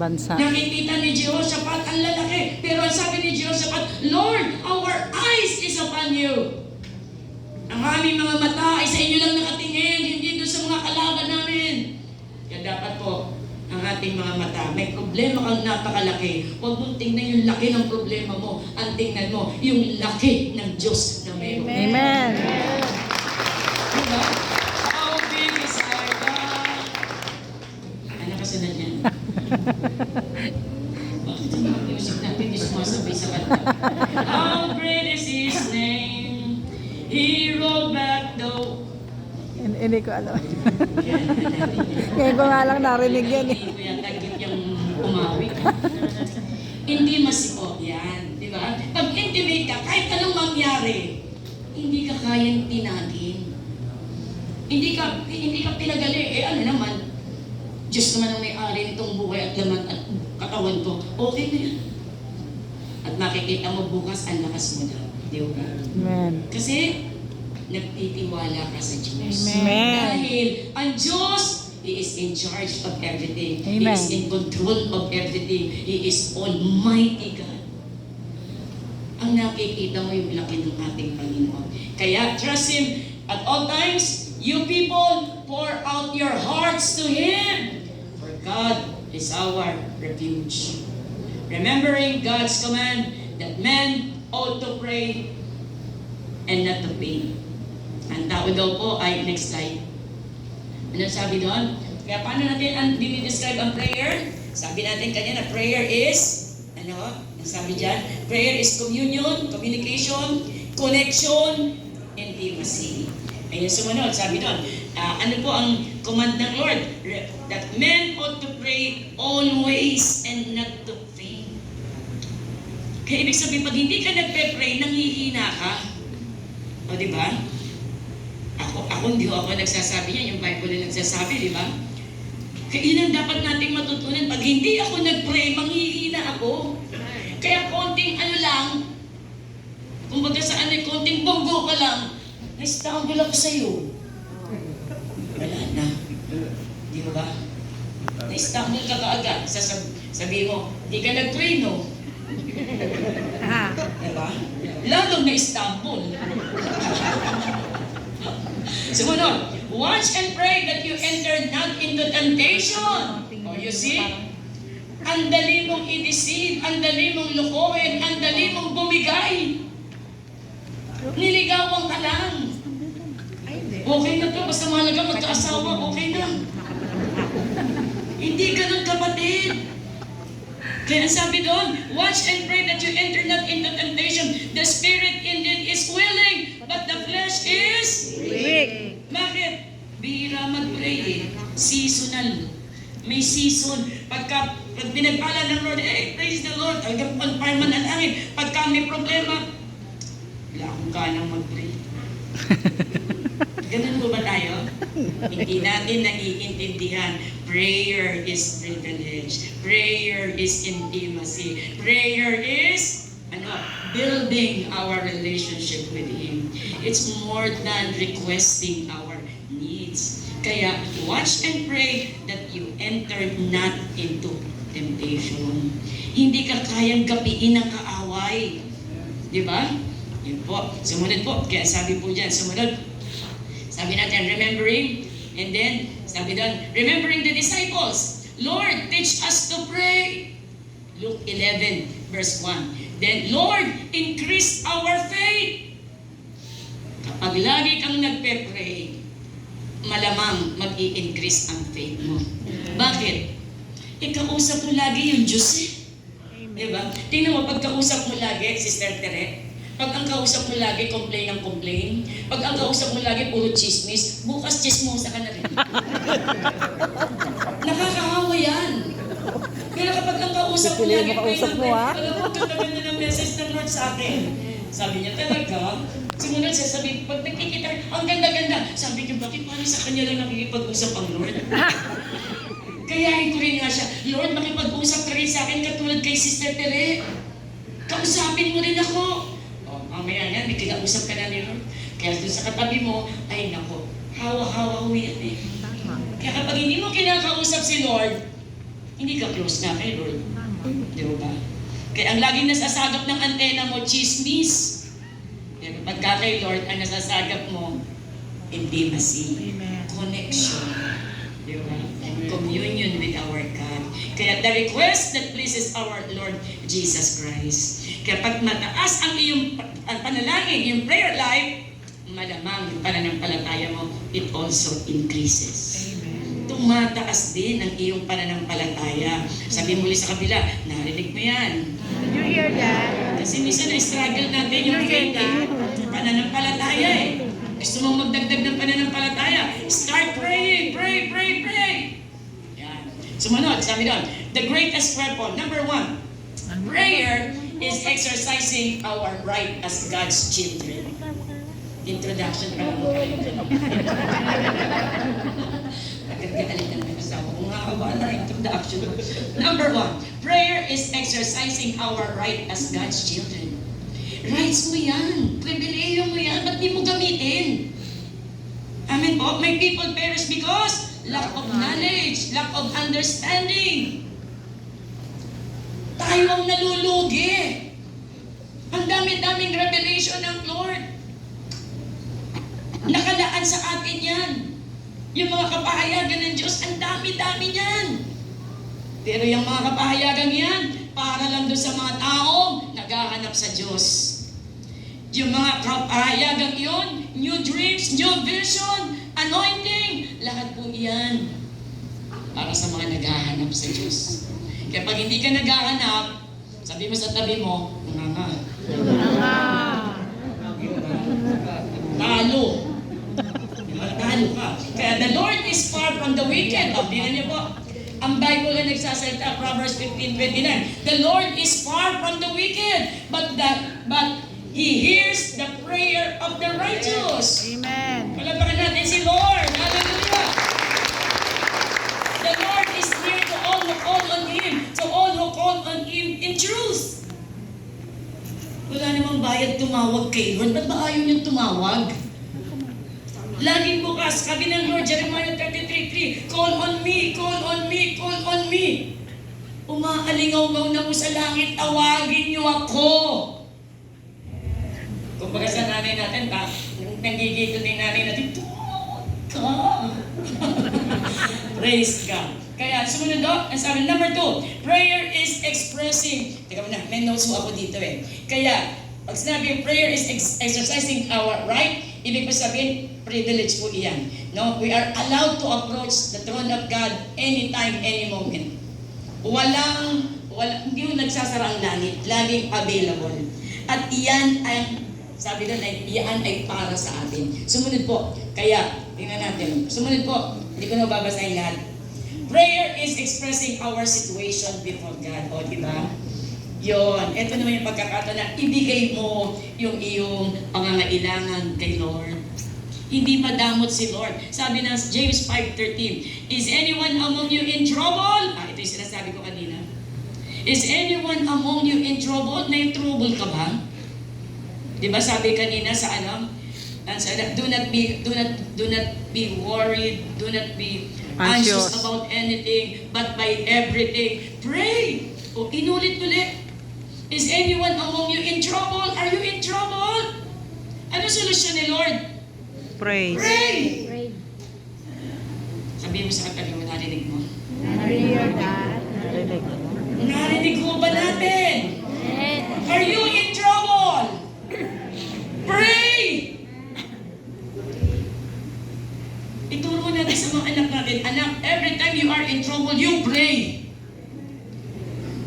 Bansa. Nakikita ni Jehoshaphat ang lalaki. Pero ang sabi ni Jehoshaphat, Lord, our eyes is upon you. Ang aming mga mata ay sa inyo lang nakatingin, hindi doon sa mga kalaban namin. Kaya dapat po, ang ating mga mata, may problema kang napakalaki. Huwag mong tingnan yung laki ng problema mo. Ang tingnan mo, yung laki ng Diyos na meron. Amen. Diba? How big is our God? Ano kasunod yan? Bakit yung mga music natin di sumasabay sa kanta? How great is His name? He rolled back the... Hindi ko alam. Ngayon ko nga lang narinig yan eh. Hindi ko yan tagip yung umawi. Intimacy po, yan. Di ba? Pag intimate ka, kahit anong mangyari, hindi ka kayang tinagin. Hindi ka pinagali. Eh ano naman, Diyos naman ang may-ari nitong buhay at laman at katawan ko. Okay na yan. At makikita mo bukas, ang lakas mo na. Di ba? Amen. Kasi, nagtitiwala ka sa Diyos. Amen. Dahil ang Diyos, He is in charge of everything. He Amen. is in control of everything. He is Almighty God. Ang nakikita mo yung laki ng ating Panginoon. Kaya trust Him at all times. You people, pour out your hearts to Him. For God is our refuge. Remembering God's command that men ought to pray and not to faint. Ang tao daw po ay, next slide. Ano sabi doon? Kaya paano natin dinidescribe ang prayer? Sabi natin kanina, prayer is, ano? Ang sabi dyan, prayer is communion, communication, connection, intimacy. Ayun sumunod, sabi doon, ano po ang command ng Lord? That men ought to pray always and not to faint. Kaya ibig sabihin, pag hindi ka nagpe-pray, nanghihina ka. O, di ba? Ako hindi ako nagsasabi niya, yung Bible na nagsasabi, di ba? Kaya yun ang dapat nating matutunan. Pag hindi ako nag-pray, manghihina ako. Kaya konting ano lang, kumbaga sa ano, konting bonggo ka lang, na-stumble ako sa'yo. Wala na. Di ba ba? Na-stumble ka kaagad. Sabi mo, di ka nag-pray, no? Diba? Lalong na-stumble. Sumunod, watch and pray that you enter not into temptation. Oh, you see? Ang dali mong i-deceive, ang dali mong lukuhin, ang dali mong bumigay. Niligawan ka lang. Okay na to, basta mahalaga magkaasawa, okay na. Hindi ganun, kapatid. Kaya sabi doon, watch and pray that you enter not into temptation. The spirit indeed is willing, but the flesh is Weak. Bakit? Bihira mag-pray eh. Seasonal. May season. Pag pinagpala ng Lord, praise the Lord. Hanggang on-fire man ang angin. Pagka may problema, wala akong kanang mag-pray. Ganun po ba tayo? Hindi natin naiintindihan. Prayer is privilege. Prayer is intimacy. Prayer is building our relationship with Him. It's more than requesting our needs. Kaya, watch and pray that you enter not into temptation. Hindi ka kayang gapiin ng kaaway. Di ba? Yun po. Sumunod po. Kaya sabi po dyan, sumunod. Sabi natin, remembering. And then, sabi doon, remembering the disciples. Lord, teach us to pray. Luke 11, verse 1. Then, Lord, increase our faith. Kapag lagi kang nagpe-pray, malamang mag-i-increase ang faith mo. Bakit? Kausap mo lagi yung Diyos eh. Diba? Tingnan mo, pag kausap mo lagi, Sister Tere, pag ang kausap mo lagi, complain ng complain. Pag ang kausap mo lagi, puro chismis, bukas chismosa ka na rin. Nakakahawa yan. Pero kapag ang kausap mo lagi, makausap mo, ha? alam mo, ganda-ganda ng message ng Lord sa akin. Sabi niya, talaga? Simunod siya, sabi, pag nagkikita, ang ganda-ganda. Sabi niya, bakit paano sa kanya lang nakikipag-usap ang Lord? Kayahin ko rin nga siya, Lord, makipag-usap ka rin sa akin katulad kay Sister Tere. Kausapin mo rin ako. O, mamaya yan, may kinausap ka na ni Lord. Kaya doon sa katabi mo, ay nako, hawa-hawa ho yan eh. Kaya kapag hindi mo kinakausap si Lord, hindi ka close na kay Lord. Di ba? Kaya ang laging nasasagap ng antena mo, chismis. Pero pagka kay Lord, ang nasasagap mo, intimacy, Amen. connection, di ba? Communion with our God. Kaya the request that pleases our Lord Jesus Christ. Kaya pag mataas ang iyong panalangin, yung prayer life, malamang yung pananampalataya mo, it also increases. Tumataas din ang iyong pananampalataya. Sabi muli sa kabila, narinig mo yan. Did you hear that? Kasi minsan na-struggle natin yung faith eh. Pananampalataya eh. Gusto mong magdagdag ng pananampalataya. Start praying, pray. Yan. Sumunod, sabi doon, the greatest weapon, number 1, prayer is exercising our right as God's children. Introduction pa lang. Nagagalit na ng asawa ko. Nga ba na introduction? Number 1, prayer is exercising our right as God's children. Rights mo yan. Pribileyo mo yan. Ba't di mo gamitin? Amen po? May people perish because lack of knowledge, lack of understanding. Tayo ang nalulugi. Ang dami-daming revelation ng Lord. Nakalaan sa atin yan. Yung mga kapahayagan ng Diyos, ang dami-dami niyan. Pero yung mga kapahayagan yan, para lang doon sa mga taong naghahanap sa Diyos. Yung mga kapahayagan yun, new dreams, new vision, anointing, lahat po yan para sa mga naghahanap sa Diyos. Kaya pag hindi ka naghahanap, sabi mo sa tabi mo, talo. Talo ka. Kaya the Lord is far from the wicked. Tingnan niyo po. Ang Bible na nagsasalita, Proverbs 15:29. The Lord is far from the wicked, but He hears the prayer of the righteous. Amen. Palapakan natin si Lord. Hallelujah. The Lord is near to all who call on Him, to all who call on Him in truth. Wala namang bayad tumawag kay Lord. Ba't ba ayaw niyong tumawag? Laging bukas, sabi ng Lord, Jeremiah 33:3, call on me, call on me, call on me. Umaalingaw-ngaw na mo sa langit, tawagin niyo ako. Kung baga sa nanay natin, nanggigito din nanay natin, tumawag ka. Praise God. Kaya sumunod do, ang sabi, number 2, prayer is expressing, teka muna, may notes mo ako dito eh. Kaya, pag sinabi prayer is exercising our right, ibig ko sabihin, privilege po iyan. No? We are allowed to approach the throne of God anytime, any moment. Hindi mo nagsasara ang langit, laging available. At iyan ay, sabi doon, iyan ay para sa atin. Sumunod po, kaya, tingnan natin. Sumunod po, hindi ko na babasahin lahat. Prayer is expressing our situation before God. O, diba? Yun. Ito naman yung pagkakataon na ibigay mo yung iyong pangangailangan kay Lord. Hindi madamot si Lord. Sabi ng James 5:13, is anyone among you in trouble? Ito yung sinasabi ko kanina. Is anyone among you in trouble? May trouble ka ba? Diba sabi kanina sa do not be worried, do not be anxious about anything, but by everything, pray. O, inulit-ulit. Is anyone among you in trouble? Are you in trouble? Ano solusyon ni Lord? Pray. Pray! Sabihin mo sa katabi mo, narinig mo. Narinig mo ba natin? Are you in trouble? Pray! Ituro mo natin sa mga anak natin, anak, every time you are in trouble, you pray.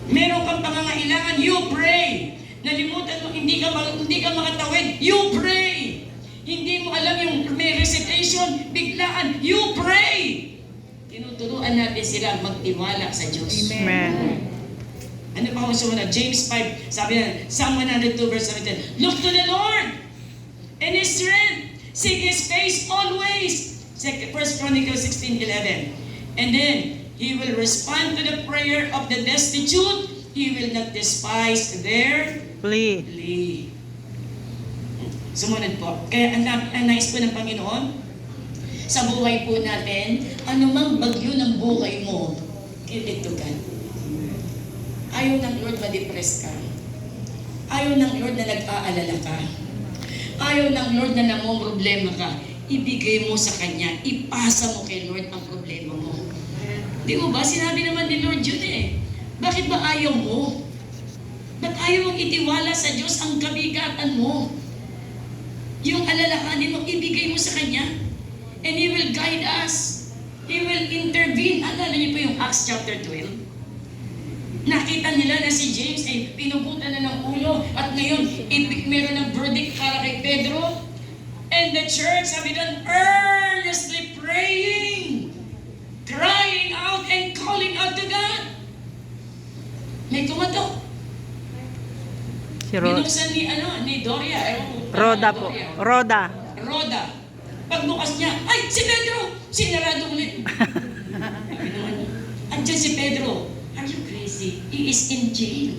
Meron kang pangangailangan, you pray. Nalimutan mo, hindi ka makatawid, you pray. Hindi mo alam yung may recitation, biglaan, you pray. Tinuturuan natin sila magtiwala sa Diyos. Amen. Ano pa ang sumunod? James 5, sabi na, Psalm 102 verse 17, look to the Lord and His strength. Seek His face always. 1 Chronicles 16:11. And then, He will respond to the prayer of the destitute. He will not despise their plea. Sumunod po. Kaya ang nais po ng Panginoon, sa buhay po natin, anumang bagyo ng buhay mo, give it to God. Ayaw ng Lord ma-depress ka. Ayaw ng Lord na nag-aalala ka. ayaw ng Lord na problema ka, ibigay mo sa Kanya, ipasa mo kay Lord ang problema mo. Di mo ba? Sinabi naman ni Lord yun eh. Bakit ba ayaw mo? Ba't ayaw mong itiwala sa Diyos ang kabigatan mo? Yung alalahanin mo, ibigay mo sa Kanya. And He will guide us. He will intervene. Alala niyo po yung Acts chapter 12? Nakita nila na si James ay pinugutan na ng ulo at ngayon meron ng verdict para kay Pedro. And the church, sabi doon, earnestly praying, crying out and calling out to God. May kumatok. Si Binuksan ni Doria. Roda po. Roda. Pagbukas niya, ay, si Pedro! Sinarado ulit. Sabi naman, andyan si Pedro. Are you crazy? He is in jail.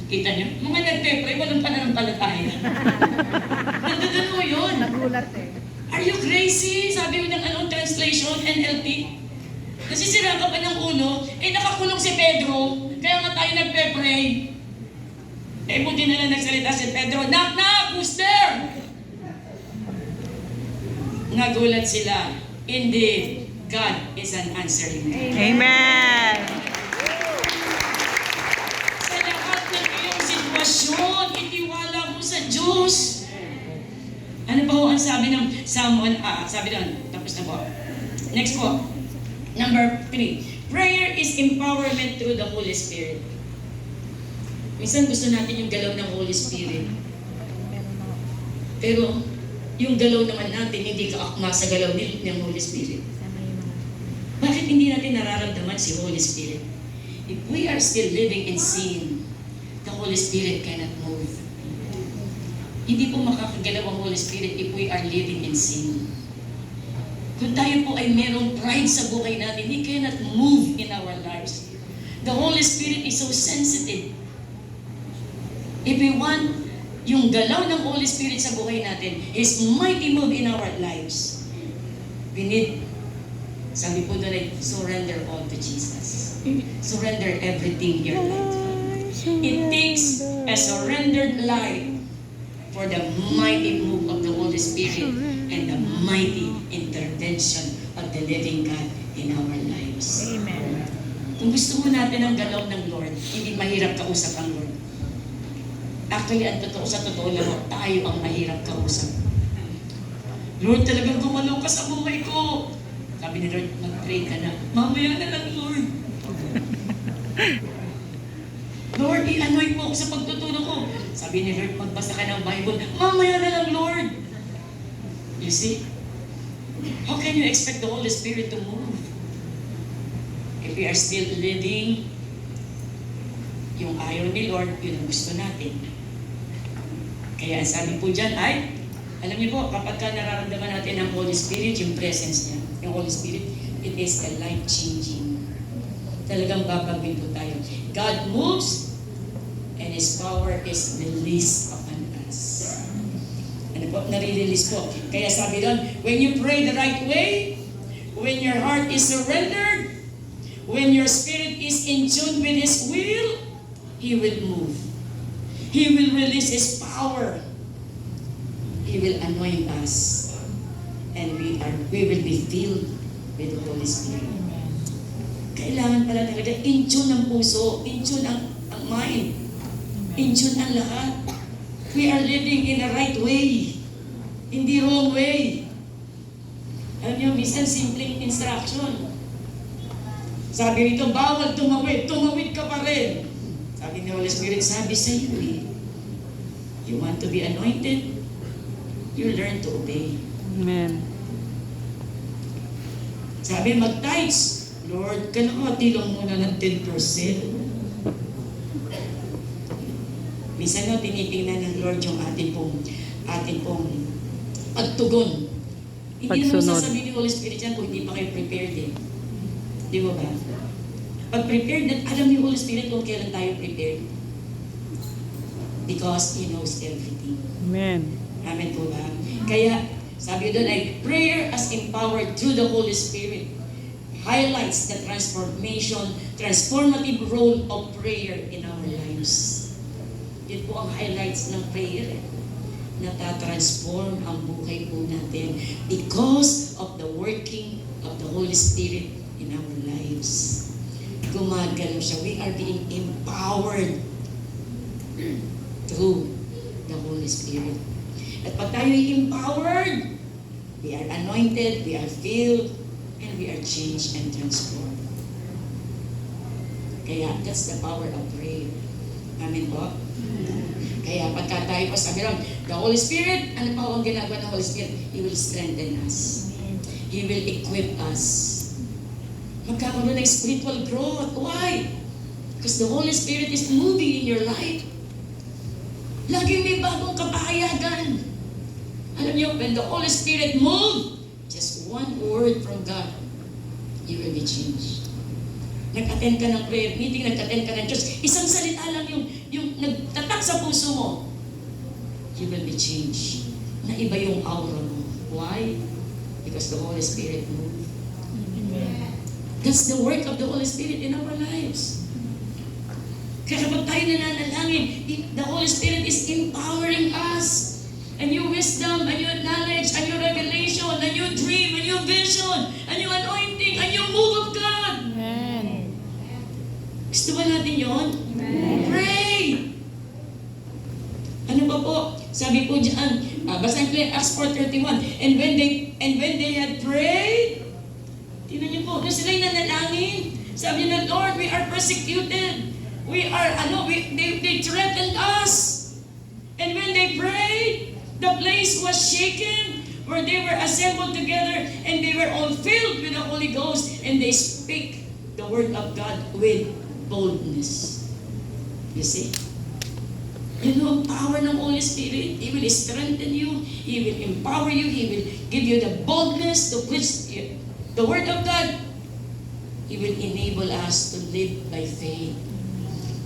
Kita niyo? Mga nagpe-pray, walang pananampalataya. Nandun mo yun. Nagulat eh. Are you crazy? Sabi mo ng translation, NLT. Nasisira ka pa ng ulo, nakakulong si Pedro, kaya nga tayo nagpe-pray. Buti na lang nagsalita si Pedro, knock knock, who's there? Nagulat sila. Indeed, God is an answering God. Amen. Sa lahat ng iyong sitwasyon, itiwala mo sa Diyos. Ano ba ang sabi ng Psalm 1? Sabi doon, tapos na po. Next po. Number 3. Prayer is empowerment through the Holy Spirit. Minsan gusto natin yung galaw ng Holy Spirit. Pero yung galaw naman natin, hindi kaakma sa galaw ng Holy Spirit. Bakit hindi natin nararamdaman si Holy Spirit? If we are still living in sin, the Holy Spirit cannot move. Hindi po makakagalaw ang Holy Spirit if we are living in sin. Kung tayo po ay merong pride sa buhay natin, He cannot move in our lives. The Holy Spirit is so sensitive. If we want yung galaw ng Holy Spirit sa buhay natin, His mighty move in our lives, we need, sabi po doon ay, surrender all to Jesus. Surrender everything in your life. It takes a surrendered life for the mighty move of the Holy Spirit and the mighty intervention of the living God in our lives. Amen. Kung gusto mo natin ang galaw ng Lord, hindi mahirap kausap ang Lord. Actually, sa totoo lang, tayo ang mahirap kausap. Lord, talagang gumalaw ka sa buhay ko. Sabi ni Lord, mag-pray ka na. Mamaya na lang, Lord. Lord, i-anoint mo ako sa pagtutulog ko. Sabi ni Lord, magbasa ka ng Bible. Mamaya na lang, Lord. You see? How can you expect the Holy Spirit to move? If we are still living yung ayaw ni Lord, yun ang gusto natin. Kaya sabi po dyan ay, alam niyo po, kapag ka nararamdaman natin ang Holy Spirit, yung presence niya, yung Holy Spirit, it is a life-changing. Talagang babagwin po tayo. God moves, and His power is released upon us. Ano po? Nare-release po. Kaya sabi doon, when you pray the right way, when your heart is surrendered, when your spirit is in tune with His will, He will move. He will release His power. He will anoint us. And we will be filled with the Holy Spirit. Kailangan pala talaga in-tune ang puso, in-tune ang mind, in-tune ang lahat. We are living in a right way, hindi wrong way. Alam niyo, minsan simpleng instruction. Sabi rito, bawal tumawid, tumawid ka pa rin. Sabi ni Holy Spirit, sabi sa iyo you want to be anointed, you learn to obey. Amen. Sabi, mag-tithes. Lord, kalahati lang muna ng 10%. Minsan na tinitingnan ng Lord yung ating pong pagtugon. Hindi naman sasabihin ni Holy Spirit yan kung hindi pa kayo prepared eh. Di ba ba? Pag prepared, alam ni Holy Spirit kung kailan tayo prepared. Because He knows everything. Amen. Amen po ba? Kaya, sabi doon ay, prayer as empowered through the Holy Spirit highlights the transformative role of prayer in our lives. Yun po ang highlights ng prayer. natatransform ang buhay po natin because of the working of the Holy Spirit in our lives. Gumagalaw siya. We are being empowered through the Holy Spirit. At pag tayo empowered, we are anointed, we are filled, and we are changed and transformed. Kaya that's the power of prayer. Amen po? Kaya pagka tayo po sabi lang, the Holy Spirit, ano pa ang ginagawa ng Holy Spirit? He will strengthen us. He will equip us. Magkakaroon ng spiritual growth. Why? Because the Holy Spirit is moving in your life. Laging may bagong kapahayagan. Alam niyo, when the Holy Spirit move, just one word from God, you will be changed. Nag-attend ka ng prayer meeting, nag-attend ka ng Diyos, isang salita lang yung nagtatak sa puso mo, you will be changed. Na iba yung aura mo. Why? Because the Holy Spirit moved. That's the work of the Holy Spirit in our lives. Kaya kapag tayo nananalangin, the Holy Spirit is empowering us. A new wisdom, a new knowledge, a new revelation, a new dream, a new vision, a new anointing, a new move of God. Amen. Gusto ba natin yun? Pray! Ano pa po? Sabi po dyan, basahin ko yung Acts 4:31. And when they had prayed, tingnan niyo po, doon sila'y nanalangin. Sabi na, Lord, we are persecuted. We are, they threatened us. And when they prayed, the place was shaken, where they were assembled together, and they were all filled with the Holy Ghost, and they speak the word of God with boldness. You see? You know, power ng Holy Spirit, He will strengthen you, He will empower you, He will give you the boldness to preach the word of God. He will enable us to live by faith.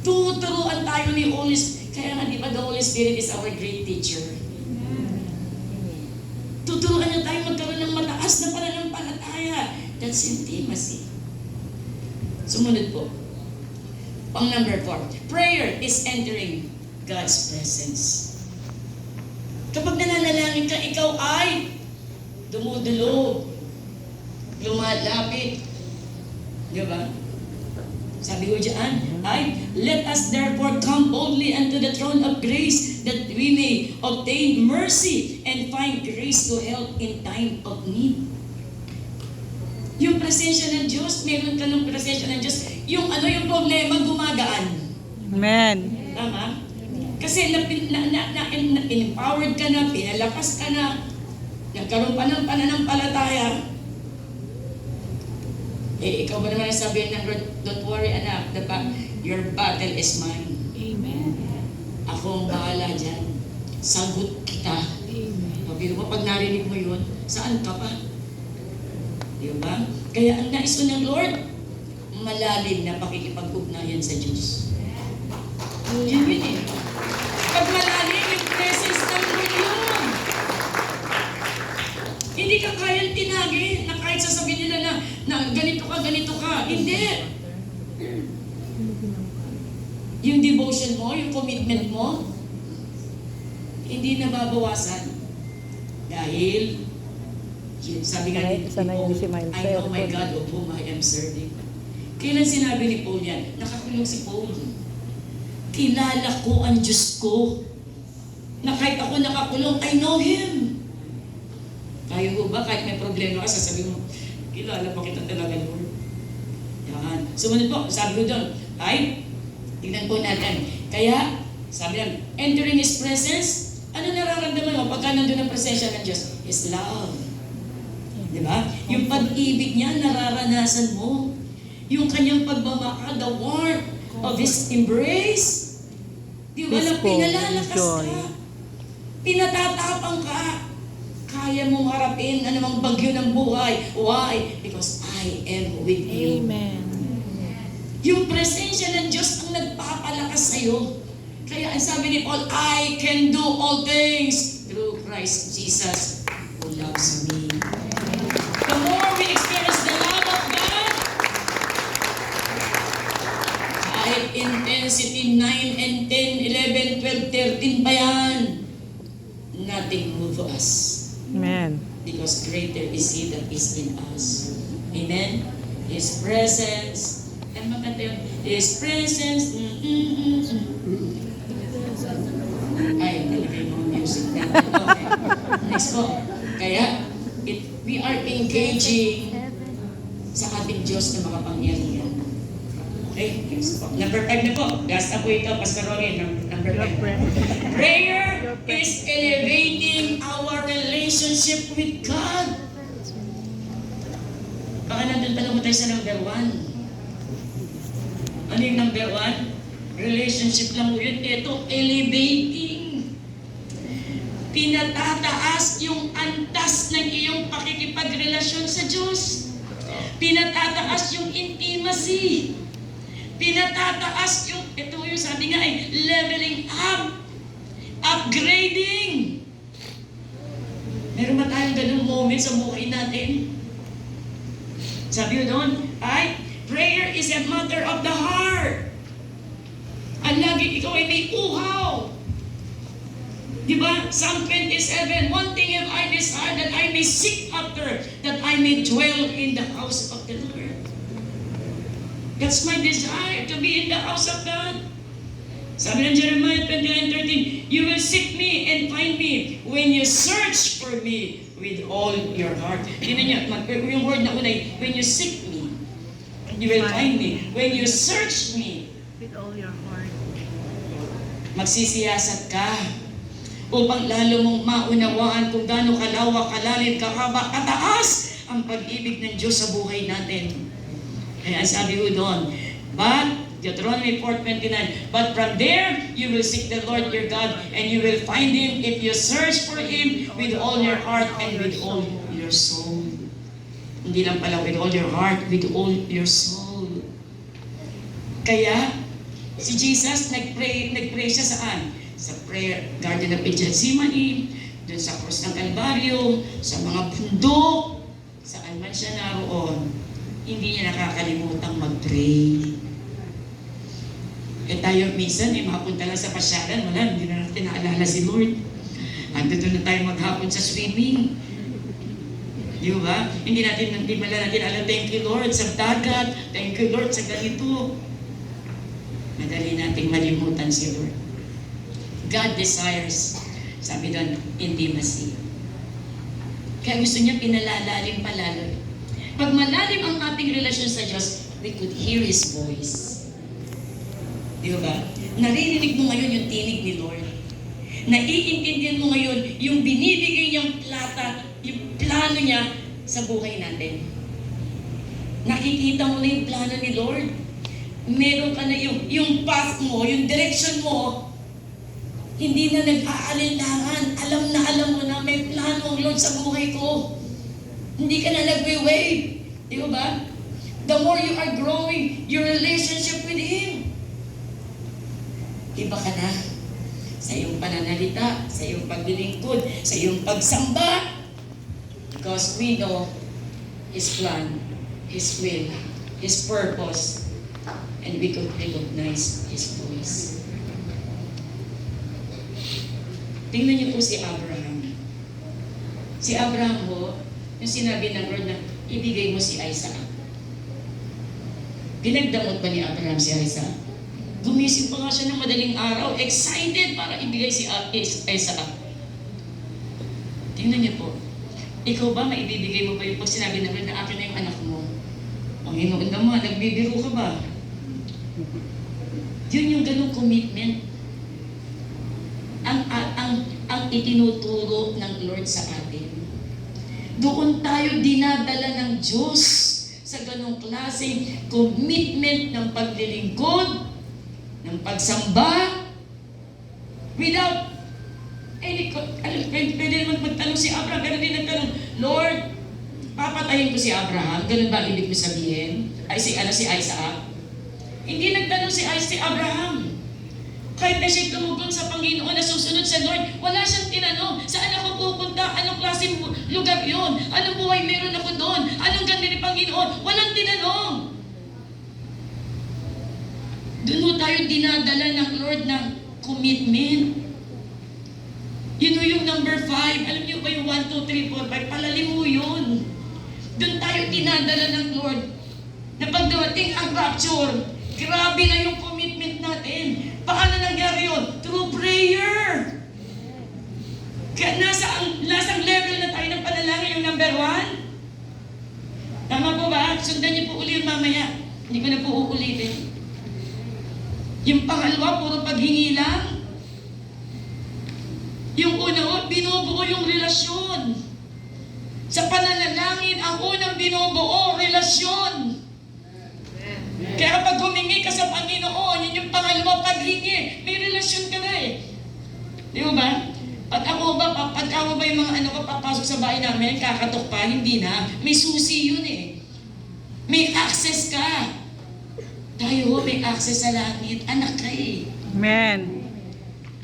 Tuturuan tayo ni Holy Spirit. Kaya nga, di ba, the Holy Spirit is our great teacher. Tuturuan niya tayo magkaroon ng mataas na pananampalataya. That's intimacy. Sumunod po. Pang number 4. Prayer is entering God's presence. Kapag nananalangin ka, ikaw ay dumudulog, lumalapit. Di ba? Sabi ko dyan, let us therefore come boldly unto the throne of grace, that we may obtain mercy and find grace to help in time of need. Yung presensya ng Diyos, meron ka ng presensya ng Diyos, yung problema, gumagaan. Amen. Tama? Kasi empowered ka na, pinalakas ka na, nagkaroon pa ng pananampalataya. Ikaw ba naman sabihin ng Lord, don't worry anak, your battle is mine. Amen. Ako ang bahala dyan. Sagot kita. Amen. Sabi mo, pag narinig mo yun, saan ka pa? Di ba? Kaya ang nais ko ng Lord, malalim na pakikipag-ugnayan sa Diyos. Yun eh. Pag malalim, yung presence ng Lord yun. Hindi ka kayang tinagin na kahit sasabihin nila na ganito ka. Hindi. Yung devotion mo, yung commitment mo, hindi nababawasan. Dahil, sabi nga ni Paul, I know my God of whom I am serving. Kailan sinabi ni Paul yan? Nakakulong si Paul. Kilala ko ang Diyos ko. Na kahit ako nakakulong, I know Him. Kaya ko ba, kahit may problema ka, sasabihin mo, kilala pa kita talaga, Lord. Yan. Sumunod po, sabi ko doon, tignan po natin. Kaya, sabi lang, entering His presence, ano nararamdaman mo pagka nandun ang presensya ng Diyos? His love. Di ba? Yung pag-ibig niya, nararanasan mo. Yung kanyang pagmamahal, the warmth of His embrace. Di ba? Pinalalakas ka. Pinatatapang ka. Kaya mong harapin anumang bagyo ng buhay. Why? Because I am with you. Amen. Yung presensya ng Diyos ang nagpapalakas sa'yo. Kaya ang sabi ni Paul, I can do all things through Christ Jesus who loves me. The more we experience the love of God, kahit intensity 9 and 10, 11, 12, 13 pa yan, nothing move us. Amen. Because greater is He that is in us. Amen? His presence. And maganda yun. His presence. Ay, nalagay mo ang music natin. Okay. Next po. Kaya, we are engaging sa ating Diyos na makapangyarihan. Okay, next po. Number 5 na po. Gasta po ito, Pastor Ronnie. Number 5. Prayer is elevating our relationship with God. Baka nandun pa naman tayo sa number 1. Ano yung number 1? Relationship lang po yun. Ito, elevating. Pinatataas yung antas ng iyong pakikipagrelasyon sa Diyos. Pinatataas yung intimacy. Pinatataas yung, ito yung sabi nga ay, leveling up. Upgrading. Meron ba tayong ganung moment sa buhay natin? Sabi ko doon, ay, prayer is a matter of the heart. Ang lagi ikaw ay may uhaw. Diba? Psalm 27, one thing have I desired that I may seek after, that I may dwell in the house of the Lord. That's my desire, to be in the house of God. Sabi ng Jeremiah 29:13, you will seek me and find me when you search for me with all your heart. Tingnan niyo, yung word na unay, when you seek me, you will find me. When you search me, With all your heart. magsisiyasat ka upang lalo mong maunawaan kung gaano kalawak, kalalim, kahaba, kataas ang pag-ibig ng Diyos sa buhay natin. Kaya sabi ko doon, but, Deuteronomy 4:29, but from there, you will seek the Lord your God, and you will find Him if you search for Him with all your heart and with all your soul. Hindi lang pala with all your heart, with all your soul. Kaya, si Jesus, nag-pray siya saan? Sa prayer, Garden of Gethsemane, dun sa cross ng Kalbaryo, sa mga bundok, saan man siya naroon, hindi niya nakakalimutang mag-pray. Eh tayo minsan, mapunta lang sa pasyalan, wala, hindi na natin naalala si Lord. Andito na tayo maghapon sa swimming. Di ba? Hindi mala natin alam, thank you Lord sa dagat, thank you Lord sa ganito. Madali nating malimutan si Lord. God desires, sabi doon, intimacy. Kaya gusto niya pinalalalim palalo. Pag malalim ang ating relasyon sa Diyos, we could hear His voice. Di ba? Naririnig mo ngayon yung tinig ni Lord. Naiintindihan mo ngayon yung binibigay niyang yung plano niya sa buhay natin. Nakikita mo na yung plano ni Lord. Meron ka na yung path mo, yung direction mo, hindi na nag-aalinlangan. Alam mo na may plano ang Lord sa buhay ko. Hindi ka na nagwe-wave. Di ba? The more you are growing your relationship with Him, iba ka na sa iyong pananalita, sa iyong paglilingkod, sa iyong pagsamba. Because we know His plan, His will, His purpose, and we could recognize His voice. Tingnan niyo po si Abraham. Si Abraham po, yung sinabi ng Lord na ibigay mo si Isaac. Pinagdamot ba ni Abraham si Isaac? Gumising pa nga siya ng madaling araw, excited para ibigay si Isaac. Tingnan niyo po, ikaw ba maibibigay mo ba yung pag sinabi ng Lord na akin na yung anak mo? Ang Panginoon naman, nagbibiro ka ba? Yun yung ganung commitment. Ang itinuturo ng Lord sa atin. Doon tayo dinadala ng Diyos sa ganung klaseng commitment ng paglilingkod, ng pagsamba, without pwede naman magtanong si Abraham, pero hindi nagtanong, Lord, papatayin ko si Abraham, ganun ba ibig mo sabihin? Si Isaac? Hindi nagtanong si Abraham. Kahit na siya tumugon sa Panginoon na susunod sa Lord, wala siyang tinanong, saan ako pupunta? Anong klaseng lugar yun? Anong buhay meron ako doon? Anong ganda ni Panginoon? Walang tinanong. Doon mo tayo dinadala ng Lord ng commitment. Yun o yung number 5. Alam niyo ba yung 1, 2, 3, 4, 5? Palalim mo yun. Doon tayo dinadala ng Lord. Na pagdating ang rapture, grabe na yung commitment natin. Paano nangyari yun? Through prayer. Kaya nasang level na tayo ng panalangin yung number 1. Tama po ba? Sundan niyo po uli yung mamaya. Hindi ko na po uulitin. Yung pangalawa, puro paghingi lang. Yung una, binubuo yung relasyon. Sa pananalangin, ang unang binubuo, relasyon. Kaya kapag humingi ka sa Panginoon, yun yung pangalawa, paghingi. May relasyon ka na eh. Di ba? Pagka mo ba yung mga papasok sa bahay namin, kakatok pa, hindi na. May susi yun eh. May access ka. Tayo, may access sa langit. Anak ka eh. Amen.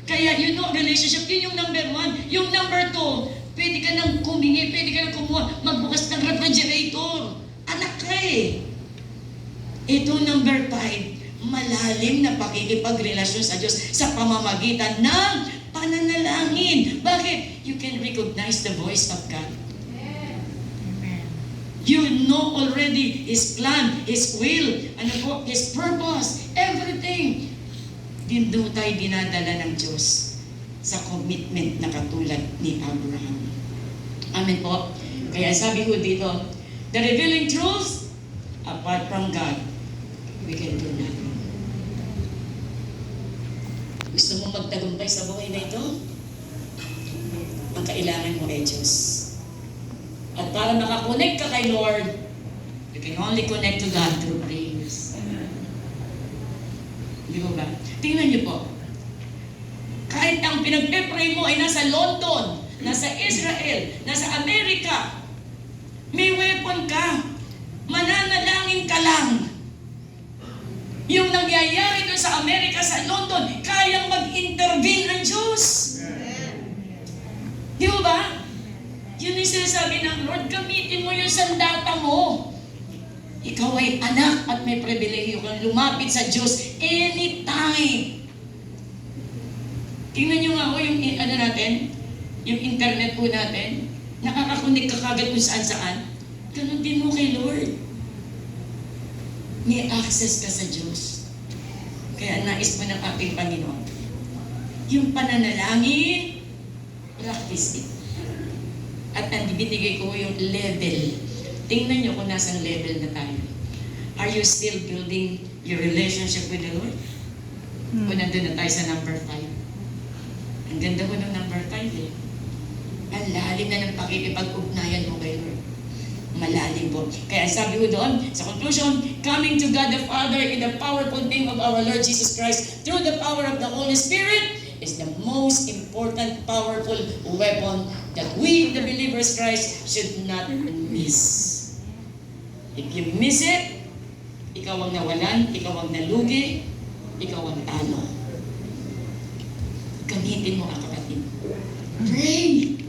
Kaya yun o, relationship, yun yung number 1. Yung number 2, pwede ka nang kumingi, pwede ka nang kumuha, magbukas ng refrigerator. Anak ka eh. Ito number 5, malalim na pakikipagrelasyon sa Diyos sa pamamagitan ng pananalangin. Bakit? You can recognize the voice of God. You know already His plan, His will, His purpose, everything. Din doon tayo dinadala ng Diyos sa commitment na katulad ni Abraham. Amen po. Kaya sabi ko dito, the revealing truth, apart from God, we can do nothing. Gusto mo magtagumpay sa buhay na ito? Ang kailangan mo ay Diyos. At para makakonect ka kay Lord, you can only connect to God through prayers. Di ba ba? Tingnan niyo po. Kahit ang pinagpe-pray mo ay nasa London, nasa Israel, nasa Amerika, may weapon ka. Mananalangin ka lang. Yung nangyayari doon sa Amerika, sa London, kayang mag-intervene ang Diyos. Di ba ba? Yun yung sinasabi ng Lord, gamitin mo yung sandata mo. Ikaw ay anak at may pribilehiyo kang lumapit sa Diyos anytime. Tingnan nyo nga ho yung natin, yung internet po natin, nakakakunik ka kagad kung saan-saan. Ganon din mo kay Lord. May access ka sa Diyos. Kaya nais mo ng ating Panginoon. Yung pananalangin, practice it. At binigay ko yung level. Tingnan nyo kung nasang level na tayo. Are you still building your relationship with the Lord? Kung nandun na tayo sa number 5. Ang ganda ko ng number 5 eh. Ang lalim na ng pakikipag-ugnayan mo kay Lord. Malalim po. Kaya sabi ko doon, sa conclusion, coming to God the Father in the powerful name of our Lord Jesus Christ through the power of the Holy Spirit is the most important, powerful weapon that we, the believers Christ, should not miss. If you miss it, ikaw ang nawalan, ikaw ang nalugi, ikaw ang talo. Gamitin mo ang kapatid. Pray!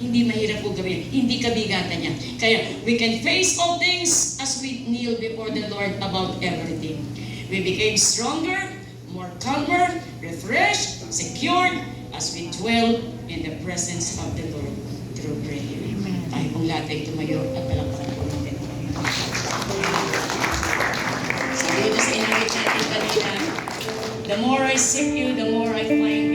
Hindi mahirap po gawin. Hindi kabigatan niya. Kaya, we can face all things as we kneel before the Lord about everything. We became stronger, more calmer, refreshed, secured, as we dwell in the presence of the Lord through prayer. Tayo pong lahat ay tumayo at palakpakan po natin. Sabi ko sa inawit natin kanina, the more I seek you, the more I find